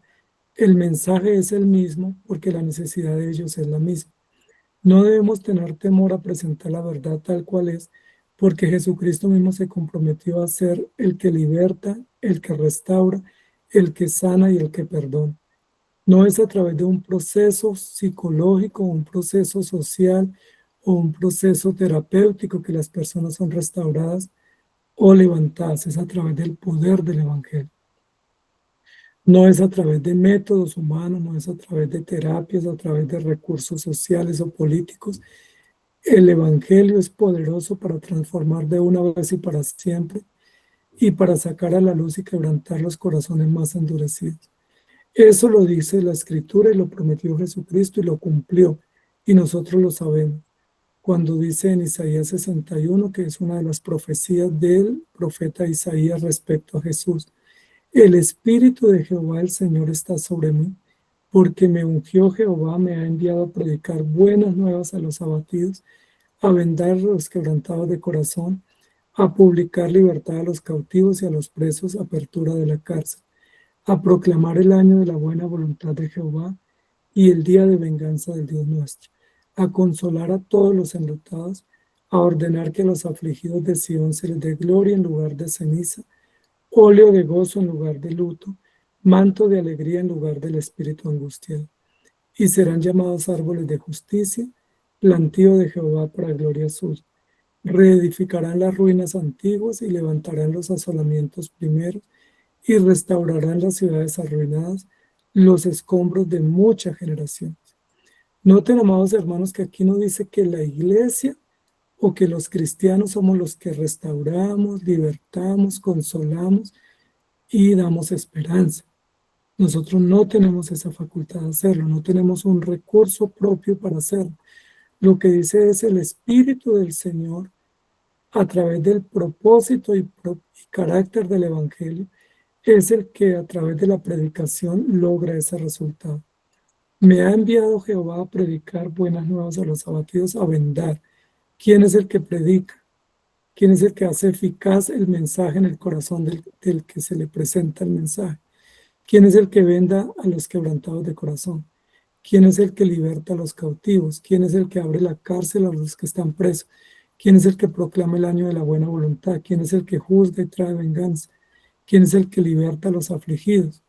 el mensaje es el mismo porque la necesidad de ellos es la misma. No debemos tener temor a presentar la verdad tal cual es, porque Jesucristo mismo se comprometió a ser el que liberta, el que restaura, el que sana y el que perdona. No es a través de un proceso psicológico, un proceso social o un proceso terapéutico que las personas son restauradas o levantadas, es a través del poder del Evangelio. No es a través de métodos humanos, no es a través de terapias, a través de recursos sociales o políticos. El Evangelio es poderoso para transformar de una vez y para siempre, y para sacar a la luz y quebrantar los corazones más endurecidos. Eso lo dice la Escritura y lo prometió Jesucristo y lo cumplió, y nosotros lo sabemos. Cuando dice en Isaías 61, que es una de las profecías del profeta Isaías respecto a Jesús, el Espíritu de Jehová el Señor está sobre mí, porque me ungió Jehová, me ha enviado a predicar buenas nuevas a los abatidos, a vendar a los quebrantados de corazón, a publicar libertad a los cautivos y a los presos, apertura de la cárcel, a proclamar el año de la buena voluntad de Jehová y el día de venganza del Dios nuestro, a consolar a todos los enlutados, a ordenar que a los afligidos de Sión se les dé gloria en lugar de ceniza, óleo de gozo en lugar de luto, manto de alegría en lugar del espíritu angustiado. Y serán llamados árboles de justicia, plantío de Jehová para gloria suya. Reedificarán las ruinas antiguas y levantarán los asolamientos primeros y restaurarán las ciudades arruinadas, los escombros de muchas generaciones. Noten, amados hermanos, que aquí no dice que la iglesia o que los cristianos somos los que restauramos, libertamos, consolamos y damos esperanza. Nosotros no tenemos esa facultad de hacerlo, no tenemos un recurso propio para hacerlo. Lo que dice es el Espíritu del Señor a través del propósito y carácter del Evangelio, es el que a través de la predicación logra ese resultado. Me ha enviado Jehová a predicar buenas nuevas a los abatidos, a vendar. ¿Quién es el que predica? ¿Quién es el que hace eficaz el mensaje en el corazón del que se le presenta el mensaje? ¿Quién es el que venda a los quebrantados de corazón? ¿Quién es el que liberta a los cautivos? ¿Quién es el que abre la cárcel a los que están presos? ¿Quién es el que proclama el año de la buena voluntad? ¿Quién es el que juzga y trae venganza? ¿Quién es el que liberta a los afligidos?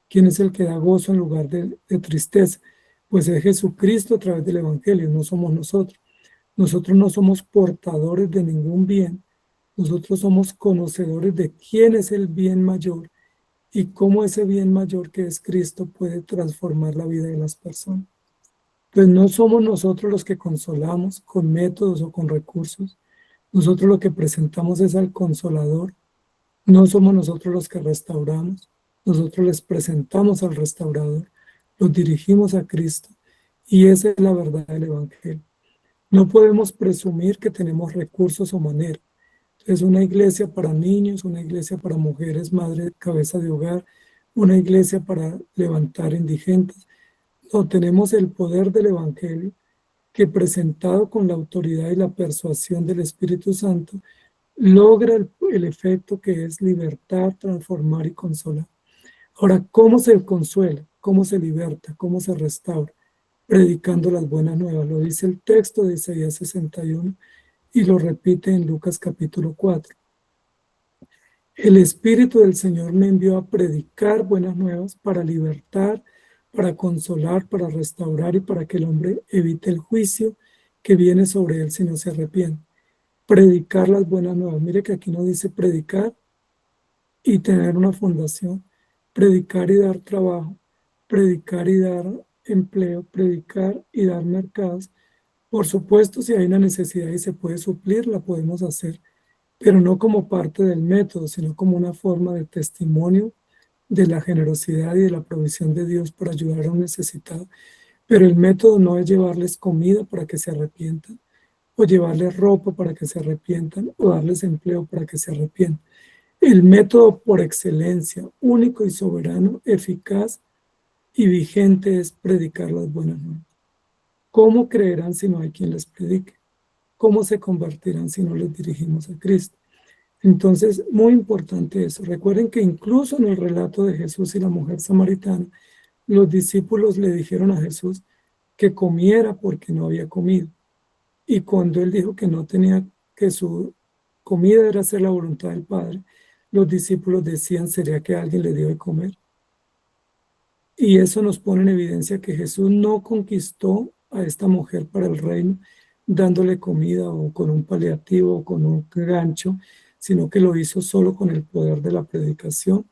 ¿Quién es el que da gozo en lugar de tristeza? Pues es Jesucristo a través del Evangelio, no somos nosotros. Nosotros no somos portadores de ningún bien. Nosotros somos conocedores de quién es el bien mayor y cómo ese bien mayor que es Cristo puede transformar la vida de las personas. Pues no somos nosotros los que consolamos con métodos o con recursos. Nosotros lo que presentamos es al Consolador. No somos nosotros los que restauramos. Nosotros les presentamos al Restaurador. Los dirigimos a Cristo. Y esa es la verdad del Evangelio. No podemos presumir que tenemos recursos o manera. Es una iglesia para niños, una iglesia para mujeres, madre, cabeza de hogar, una iglesia para levantar indigentes. No, tenemos el poder del Evangelio que presentado con la autoridad y la persuasión del Espíritu Santo logra el efecto que es libertar, transformar y consolar. Ahora, ¿cómo se consuela? ¿Cómo se liberta? ¿Cómo se restaura? Predicando las buenas nuevas. Lo dice el texto de Isaías 61 y lo repite en Lucas capítulo 4. El Espíritu del Señor me envió a predicar buenas nuevas para libertar, para consolar, para restaurar y para que el hombre evite el juicio que viene sobre él si no se arrepiente. Predicar las buenas nuevas. Mire que aquí no dice predicar y tener una fundación, predicar y dar trabajo, predicar y dar empleo, predicar y dar mercados. Por supuesto, si hay una necesidad y se puede suplir, la podemos hacer, pero no como parte del método, sino como una forma de testimonio de la generosidad y de la provisión de Dios para ayudar a un necesitado. Pero el método no es llevarles comida para que se arrepientan, o llevarles ropa para que se arrepientan, o darles empleo para que se arrepientan. El método por excelencia, único y soberano, eficaz y vigente es predicar las buenas nuevas. ¿Cómo creerán si no hay quien les predique? ¿Cómo se convertirán si no les dirigimos a Cristo? Entonces, muy importante eso. Recuerden que incluso en el relato de Jesús y la mujer samaritana, los discípulos le dijeron a Jesús que comiera porque no había comido. Y cuando él dijo que no tenía, que su comida era hacer la voluntad del Padre, los discípulos decían, ¿sería que alguien le dio de comer? Y eso nos pone en evidencia que Jesús no conquistó a esta mujer para el reino dándole comida o con un paliativo o con un gancho, sino que lo hizo solo con el poder de la predicación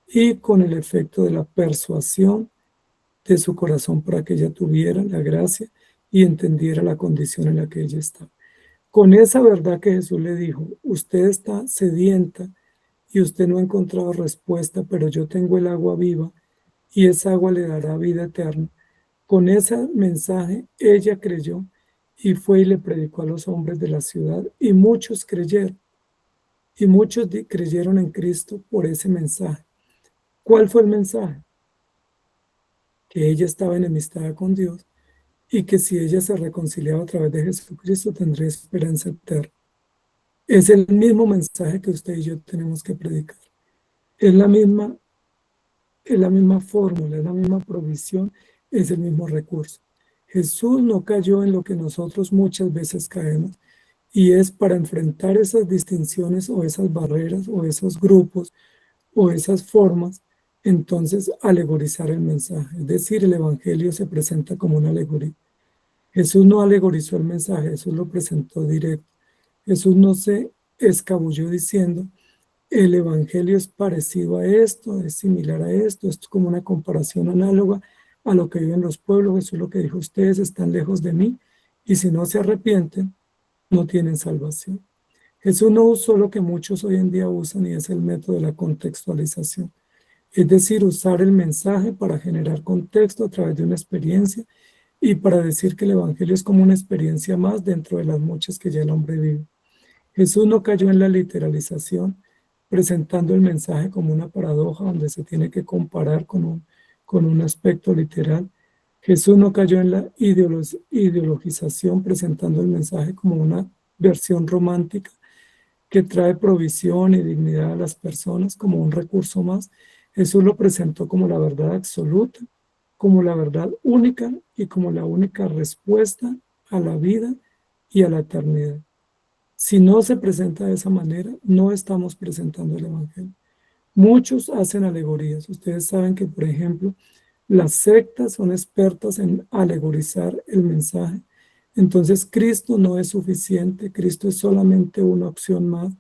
y con el efecto de la persuasión de su corazón para que ella tuviera la gracia y entendiera la condición en la que ella estaba. Con esa verdad que Jesús le dijo, usted está sedienta y usted no ha encontrado respuesta, pero yo tengo el agua viva y esa agua le dará vida eterna. Con ese mensaje ella creyó y fue y le predicó a los hombres de la ciudad y muchos creyeron. Y muchos creyeron en Cristo por ese mensaje. ¿Cuál fue el mensaje? Que ella estaba enemistada con Dios y que si ella se reconciliaba a través de Jesucristo tendría esperanza eterna. Es el mismo mensaje que usted y yo tenemos que predicar. Es la misma fórmula, es la misma provisión, es el mismo recurso. Jesús no cayó en lo que nosotros muchas veces caemos, y es para enfrentar esas distinciones o esas barreras o esos grupos o esas formas. entonces alegorizar el mensaje. Es decir, el Evangelio se presenta como una alegoría. Jesús no alegorizó el mensaje, Jesús lo presentó directo. Jesús no se escabulló diciendo, el Evangelio es parecido a esto, es similar a esto es como una comparación análoga a lo que viven los pueblos. Jesús lo que dijo, ustedes están lejos de mí y si no se arrepienten, no tienen salvación. Jesús no usó lo que muchos hoy en día usan y es el método de la contextualización. Es decir, usar el mensaje para generar contexto a través de una experiencia y para decir que el Evangelio es como una experiencia más dentro de las muchas que ya el hombre vive. Jesús no cayó en la literalización, presentando el mensaje como una paradoja donde se tiene que comparar con un aspecto literal. Jesús no cayó en la ideologización, presentando el mensaje como una versión romántica que trae provisión y dignidad a las personas como un recurso más. Jesús lo presentó como la verdad absoluta, como la verdad única y como la única respuesta a la vida y a la eternidad. Si no se presenta de esa manera, no estamos presentando el Evangelio. Muchos hacen alegorías. Ustedes saben que, por ejemplo, las sectas son expertas en alegorizar el mensaje. Entonces, Cristo no es suficiente, Cristo es solamente una opción más,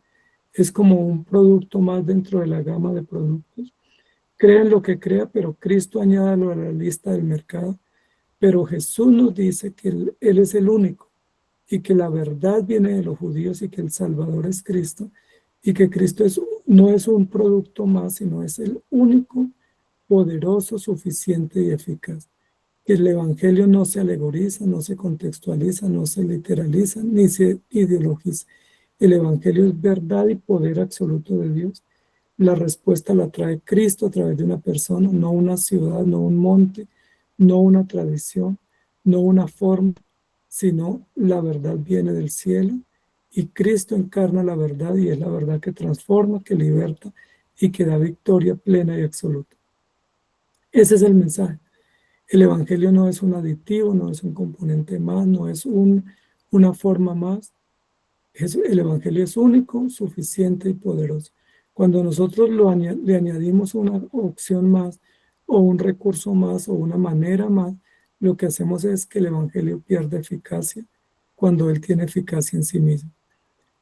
es como un producto más dentro de la gama de productos. Crean lo que crea, pero Cristo añádalo a la lista del mercado. Pero Jesús nos dice que Él es el único y que la verdad viene de los judíos y que el Salvador es Cristo y que Cristo no es un producto más, sino es el único, poderoso, suficiente y eficaz. Que el Evangelio no se alegoriza, no se contextualiza, no se literaliza, ni se ideologiza. El Evangelio es verdad y poder absoluto de Dios. La respuesta la trae Cristo a través de una persona, no una ciudad, no un monte, no una tradición, no una forma, sino la verdad viene del cielo y Cristo encarna la verdad y es la verdad que transforma, que liberta y que da victoria plena y absoluta. Ese es el mensaje. El Evangelio no es un aditivo, no es un componente más, no es una forma más. El Evangelio es único, suficiente y poderoso. Cuando nosotros le añadimos una opción más o un recurso más o una manera más, lo que hacemos es que el Evangelio pierde eficacia cuando él tiene eficacia en sí mismo.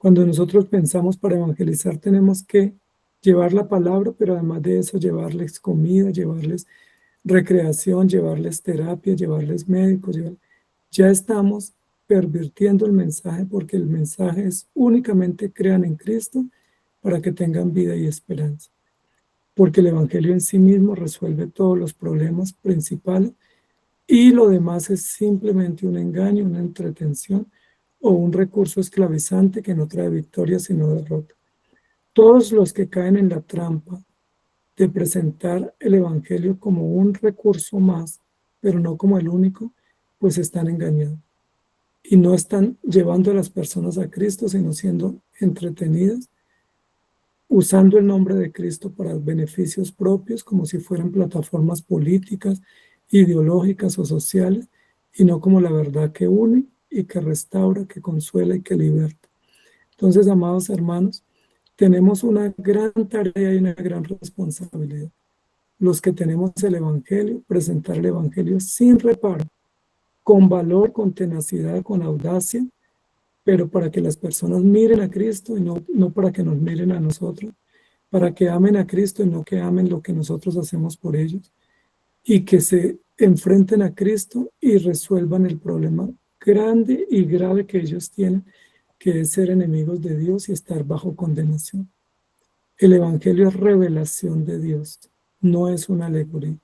Cuando nosotros pensamos para evangelizar tenemos que llevar la palabra, pero además de eso llevarles comida, llevarles recreación, llevarles terapia, llevarles médicos. Ya estamos pervirtiendo el mensaje porque el mensaje es únicamente crean en Cristo para que tengan vida y esperanza. Porque el Evangelio en sí mismo resuelve todos los problemas principales y lo demás es simplemente un engaño, una entretención o un recurso esclavizante que no trae victoria sino derrota. Todos los que caen en la trampa de presentar el Evangelio como un recurso más, pero no como el único, pues están engañados. Y no están llevando a las personas a Cristo, sino siendo entretenidas, usando el nombre de Cristo para beneficios propios, como si fueran plataformas políticas, ideológicas o sociales, y no como la verdad que une y que restaura, que consuela y que liberta. Entonces, amados hermanos, tenemos una gran tarea y una gran responsabilidad. Los que tenemos el Evangelio, presentar el Evangelio sin reparo, con valor, con tenacidad, con audacia, pero para que las personas miren a Cristo y no para que nos miren a nosotros, para que amen a Cristo y no que amen lo que nosotros hacemos por ellos, y que se enfrenten a Cristo y resuelvan el problema grande y grave que ellos tienen, que es ser enemigos de Dios y estar bajo condenación. El Evangelio es revelación de Dios, no es una alegoría.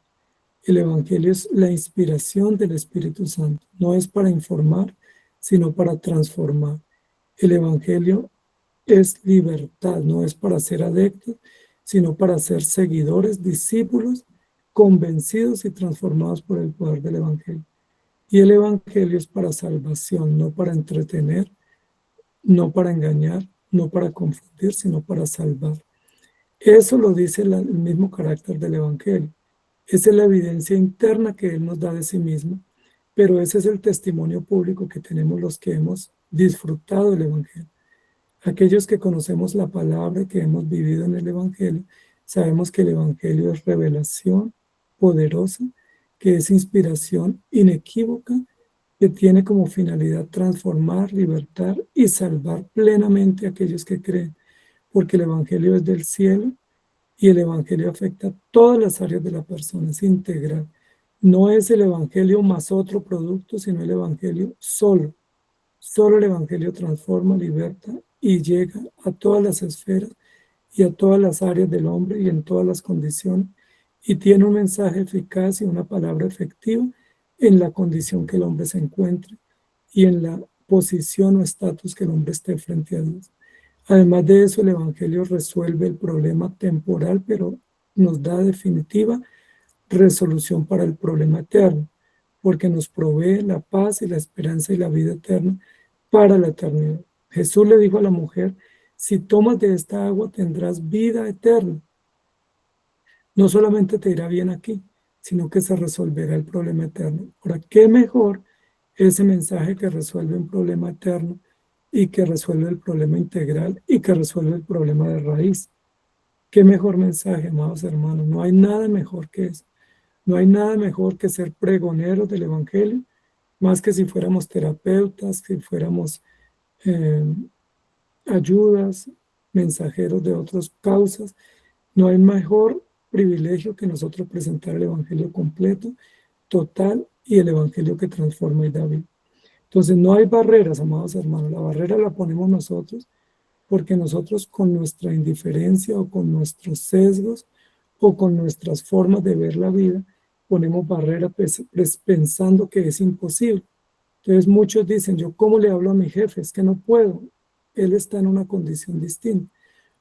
El Evangelio es la inspiración del Espíritu Santo, no es para informar, sino para transformar. El Evangelio es libertad, no es para ser adeptos, sino para ser seguidores, discípulos, convencidos y transformados por el poder del Evangelio. Y el Evangelio es para salvación, no para entretener, no para engañar, no para confundir, sino para salvar. Eso lo dice el mismo carácter del Evangelio. Esa es la evidencia interna que Él nos da de sí mismo, pero ese es el testimonio público que tenemos los que hemos disfrutado del Evangelio. Aquellos que conocemos la palabra y que hemos vivido en el Evangelio, Sabemos que el Evangelio es revelación poderosa, que es inspiración inequívoca, que tiene como finalidad transformar, libertar y salvar plenamente a aquellos que creen, porque el Evangelio es del cielo y el Evangelio afecta todas las áreas de la persona, es integral. No es el Evangelio más otro producto, sino el Evangelio solo. Solo el Evangelio transforma, liberta y llega a todas las esferas y a todas las áreas del hombre y en todas las condiciones, y tiene un mensaje eficaz y una palabra efectiva en la condición que el hombre se encuentre y en la posición o estatus que el hombre esté frente a Dios. Además de eso, el Evangelio resuelve el problema temporal, pero nos da definitiva resolución para el problema eterno, porque nos provee la paz y la esperanza y la vida eterna para la eternidad. Jesús le dijo a la mujer, si tomas de esta agua tendrás vida eterna. No solamente te irá bien aquí, sino que se resolverá el problema eterno. Ahora, ¿qué mejor ese mensaje que resuelve un problema eterno y que resuelve el problema integral y que resuelve el problema de raíz? ¿Qué mejor mensaje, amados hermanos? No hay nada mejor que eso. No hay nada mejor que ser pregoneros del Evangelio, más que si fuéramos terapeutas, si fuéramos ayudas, mensajeros de otras causas. No hay mejor privilegio que nosotros presentar el Evangelio completo, total, y el Evangelio que transforma y da vida. Entonces no hay barreras, amados hermanos. La barrera la ponemos nosotros, porque nosotros con nuestra indiferencia o con nuestros sesgos o con nuestras formas de ver la vida, ponemos barreras pensando que es imposible. Entonces muchos dicen, yo ¿cómo le hablo a mi jefe? Es que no puedo. Él está en una condición distinta.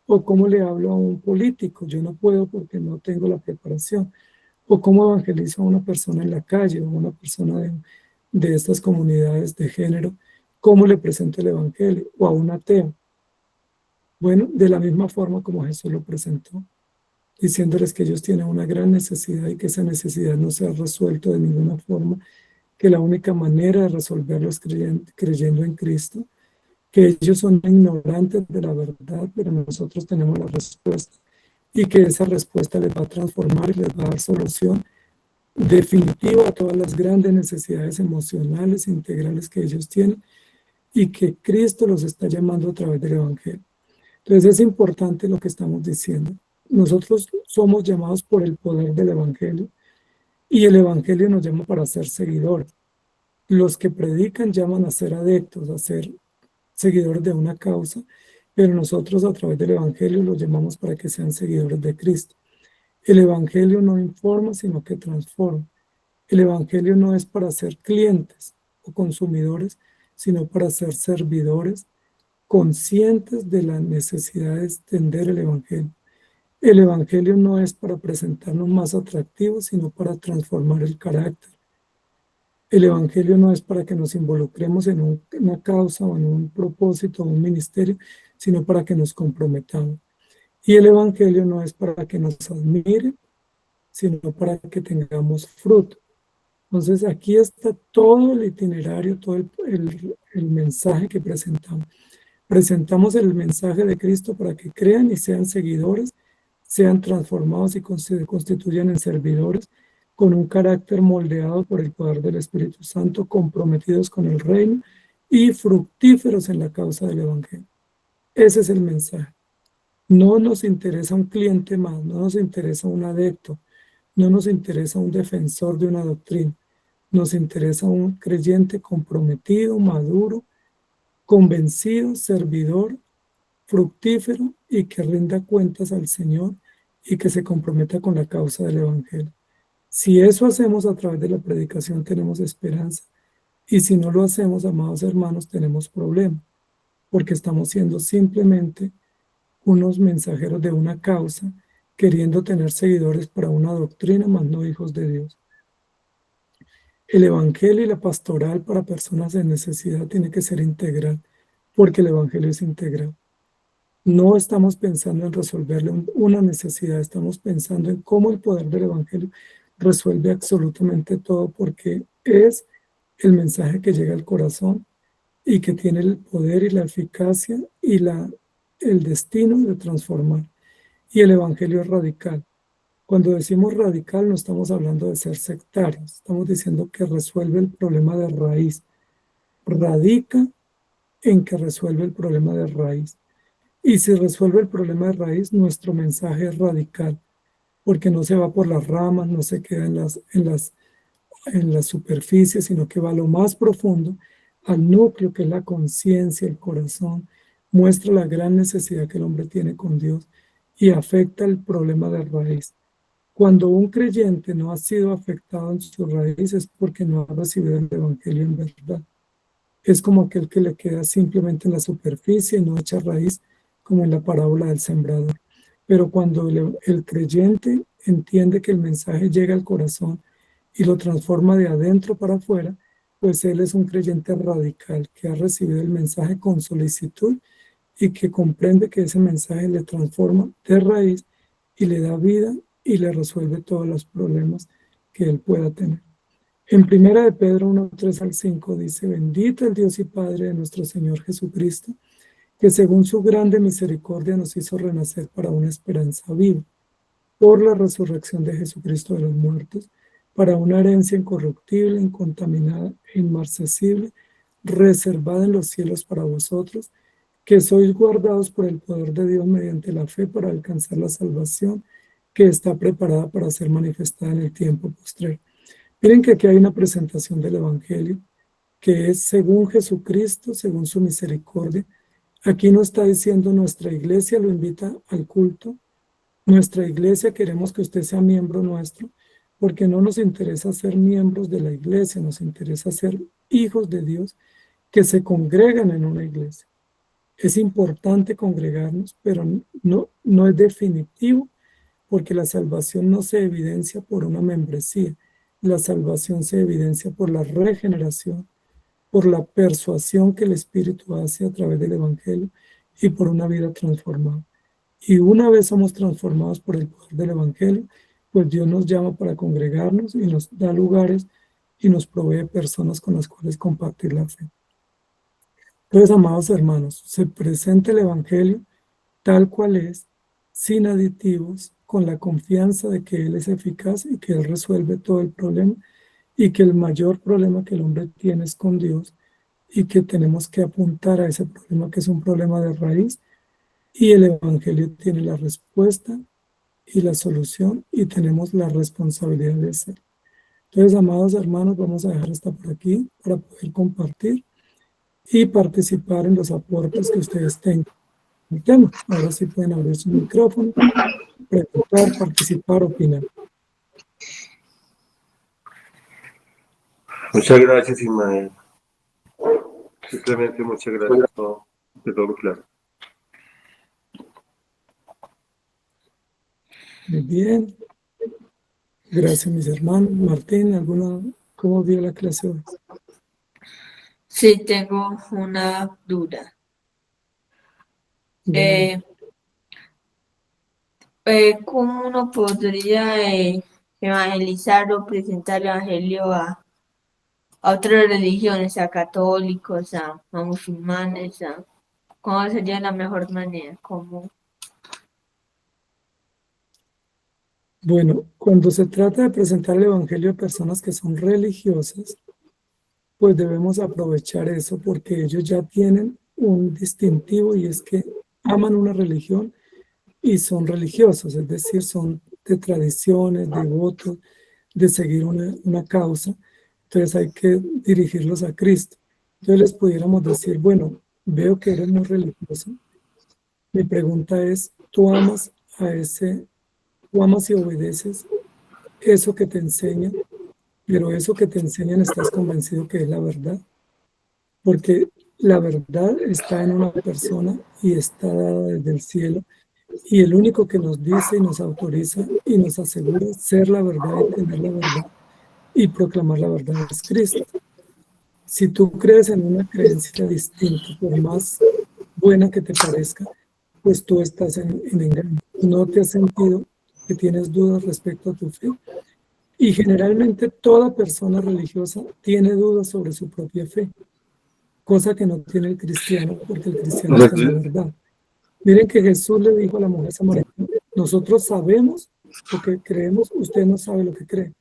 O ¿cómo le hablo a un político? Yo no puedo porque no tengo la preparación. O ¿cómo evangelizo a una persona en la calle o a una persona de estas comunidades de género? ¿Cómo le presento el evangelio? O a un ateo. Bueno, de la misma forma como Jesús lo presentó, diciéndoles que ellos tienen una gran necesidad y que esa necesidad no se ha resuelto de ninguna forma, que la única manera de resolverlo es creyendo en Cristo, que ellos son ignorantes de la verdad, pero nosotros tenemos la respuesta y que esa respuesta les va a transformar y les va a dar solución definitiva a todas las grandes necesidades emocionales e integrales que ellos tienen y que Cristo los está llamando a través del Evangelio. Entonces es importante lo que estamos diciendo. Nosotros somos llamados por el poder del Evangelio y el Evangelio nos llama para ser seguidores. Los que predican llaman a ser adeptos, a ser seguidores de una causa, pero nosotros a través del Evangelio los llamamos para que sean seguidores de Cristo. El Evangelio no informa, sino que transforma. El Evangelio no es para ser clientes o consumidores, sino para ser servidores conscientes de la necesidad de extender el Evangelio. El Evangelio no es para presentarnos más atractivos, sino para transformar el carácter. El Evangelio no es para que nos involucremos en una causa o en un propósito o un ministerio, sino para que nos comprometamos. Y el Evangelio no es para que nos admiren, sino para que tengamos fruto. Entonces aquí está todo el itinerario, todo el mensaje que presentamos. Presentamos el mensaje de Cristo para que crean y sean seguidores, sean transformados y se constituyan en servidores con un carácter moldeado por el poder del Espíritu Santo, comprometidos con el reino y fructíferos en la causa del Evangelio. Ese es el mensaje. No nos interesa un cliente más, no nos interesa un adepto, no nos interesa un defensor de una doctrina, nos interesa un creyente comprometido, maduro, convencido, servidor, fructífero y que rinda cuentas al Señor y que se comprometa con la causa del Evangelio. Si eso hacemos a través de la predicación, tenemos esperanza. Y si no lo hacemos, amados hermanos, tenemos problemas, porque estamos siendo simplemente unos mensajeros de una causa, queriendo tener seguidores para una doctrina, mas no hijos de Dios. El Evangelio y la pastoral para personas en necesidad tiene que ser integral, porque el Evangelio es integral. No estamos pensando en resolverle una necesidad, estamos pensando en cómo el poder del Evangelio resuelve absolutamente todo, porque es el mensaje que llega al corazón y que tiene el poder y la eficacia y el destino de transformar. y el evangelio es radical. Cuando decimos radical no estamos hablando de ser sectarios, estamos diciendo que resuelve el problema de raíz, radica en que resuelve el problema de raíz. Y si resuelve el problema de raíz, nuestro mensaje es radical, porque no se va por las ramas, no se queda en la superficie, sino que va a lo más profundo, al núcleo que es la conciencia, el corazón, muestra la gran necesidad que el hombre tiene con Dios y afecta el problema de raíz. Cuando un creyente no ha sido afectado en sus raíces porque no ha recibido el evangelio en verdad. Es como aquel que le queda simplemente en la superficie y no echa raíz, como en la parábola del sembrador. Pero cuando el creyente entiende que el mensaje llega al corazón y lo transforma de adentro para afuera, pues él es un creyente radical que ha recibido el mensaje con solicitud y que comprende que ese mensaje le transforma de raíz y le da vida y le resuelve todos los problemas que él pueda tener. En 1 de Pedro 1, 3 al 5 dice: bendito el Dios y Padre de nuestro Señor Jesucristo, que según su grande misericordia nos hizo renacer para una esperanza viva, por la resurrección de Jesucristo de los muertos, para una herencia incorruptible, incontaminada e inmarcesible, reservada en los cielos para vosotros, que sois guardados por el poder de Dios mediante la fe para alcanzar la salvación que está preparada para ser manifestada en el tiempo postrero. Miren que aquí hay una presentación del Evangelio, que es según Jesucristo, según su misericordia. Aquí no está diciendo nuestra iglesia lo invita al culto, nuestra iglesia queremos que usted sea miembro nuestro, porque no nos interesa ser miembros de la iglesia, nos interesa ser hijos de Dios que se congregan en una iglesia. Es importante congregarnos, pero no es definitivo, porque la salvación no se evidencia por una membresía. La salvación se evidencia por la regeneración, por la persuasión que el Espíritu hace a través del Evangelio y por una vida transformada. Y una vez somos transformados por el poder del Evangelio, pues Dios nos llama para congregarnos y nos da lugares y nos provee personas con las cuales compartir la fe. Entonces, amados hermanos, se presenta el Evangelio tal cual es, sin aditivos, con la confianza de que Él es eficaz y que Él resuelve todo el problema y que el mayor problema que el hombre tiene es con Dios y que tenemos que apuntar a ese problema que es un problema de raíz y el Evangelio tiene la respuesta y la solución y tenemos la responsabilidad de hacerlo. Entonces, amados hermanos, vamos a dejar hasta por aquí para poder compartir y participar en los aportes que ustedes tengan. El tema. Ahora sí pueden abrir su micrófono, preguntar, participar, opinar. Muchas gracias, Ismael. Simplemente muchas gracias, de todo claro. Muy bien. Gracias, mis hermanos. Martín, ¿cómo vio la clase hoy? Sí, tengo una duda. ¿Cómo uno podría evangelizar o presentar el evangelio a otras religiones, a católicos, a musulmanes? ¿Cómo sería la mejor manera? ¿Cómo? Bueno, cuando se trata de presentar el evangelio a personas que son religiosas, pues debemos aprovechar eso porque ellos ya tienen un distintivo y es que aman una religión y son religiosos, es decir, son de tradiciones, devotos, de seguir una causa. Entonces hay que dirigirlos a Cristo. Entonces les pudiéramos decir, bueno, veo que eres muy religioso. Mi pregunta es, ¿tú amas y obedeces eso que te enseñan? Pero eso que te enseñan, ¿estás convencido que es la verdad? Porque la verdad está en una persona y está dada desde el cielo. Y el único que nos dice y nos autoriza y nos asegura ser la verdad y tener la verdad y proclamar la verdad es Cristo. Si tú crees en una creencia distinta, por más buena que te parezca, pues tú estás en engaño. No te has sentido que tienes dudas respecto a tu fe. Y generalmente toda persona religiosa tiene dudas sobre su propia fe, cosa que no tiene el cristiano, porque el cristiano está en la verdad. Miren que Jesús le dijo a la mujer samaritana, Nosotros sabemos lo que creemos, usted no sabe lo que cree.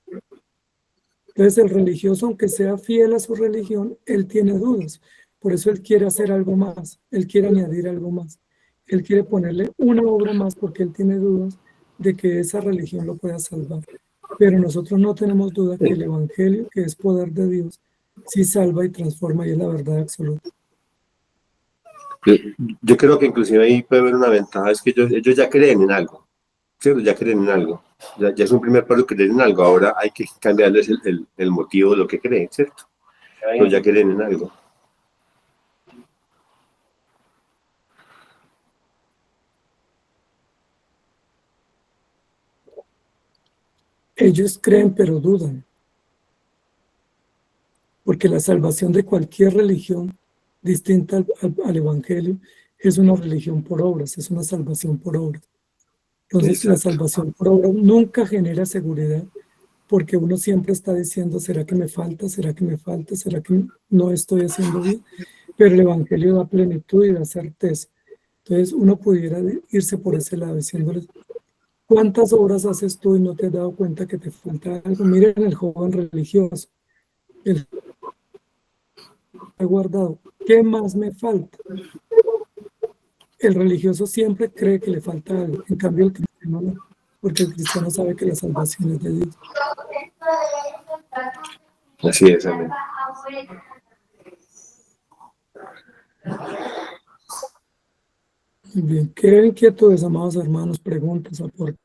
Entonces el religioso, aunque sea fiel a su religión, él tiene dudas. Por eso él quiere hacer algo más, él quiere añadir algo más. Él quiere ponerle una obra más porque él tiene dudas de que esa religión lo pueda salvar. Pero nosotros no tenemos duda que el Evangelio, que es poder de Dios, sí salva y transforma y es la verdad absoluta. Yo creo que inclusive ahí puede haber una ventaja, es que ellos ya creen en algo, ¿cierto? Ya creen en algo. Ya es un primer paso creer en algo, ahora hay que cambiarles el motivo de lo que creen, ¿cierto? Pero ya creen en algo. Ellos creen pero dudan. Porque la salvación de cualquier religión distinta al Evangelio es una religión por obras, es una salvación por obras. Entonces, la salvación por obras nunca genera seguridad, porque uno siempre está diciendo, ¿será que me falta? ¿Será que me falta? ¿Será que no estoy haciendo bien? Pero el Evangelio da plenitud y da certeza. Entonces, uno pudiera irse por ese lado, diciéndoles, ¿cuántas obras haces tú y no te has dado cuenta que te falta algo? Miren el joven religioso. El he guardado. ¿Qué más me falta? El religioso siempre cree que le falta algo. En cambio, el cristiano no, porque el cristiano sabe que la salvación es de Dios. Así es, amén. Bien, ¿qué inquietudes, amados hermanos? Preguntas, aportes.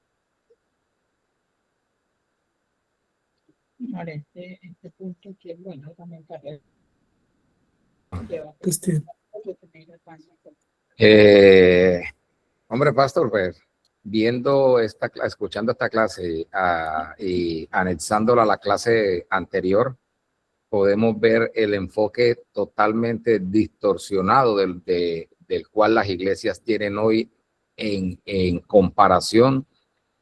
Este punto que es bueno también para Hombre, pastor, pues viendo escuchando esta clase y anexándola a la clase anterior, podemos ver el enfoque totalmente distorsionado del cual las iglesias tienen hoy en comparación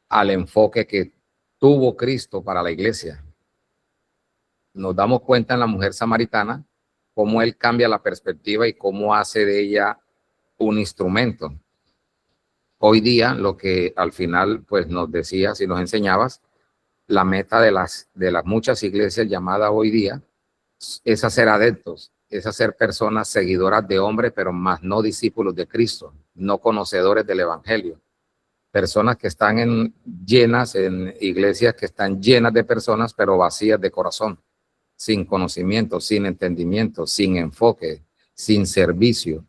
al enfoque que tuvo Cristo para la iglesia. Nos damos cuenta en la mujer samaritana cómo él cambia la perspectiva y cómo hace de ella un instrumento. Hoy día, lo que al final pues nos decías y nos enseñabas, la meta de las muchas iglesias llamadas hoy día es hacer adeptos, es hacer personas seguidoras de hombres, pero más no discípulos de Cristo, no conocedores del evangelio. Personas que están llenas en iglesias que están llenas de personas, pero vacías de corazón, sin conocimiento, sin entendimiento, sin enfoque, sin servicio,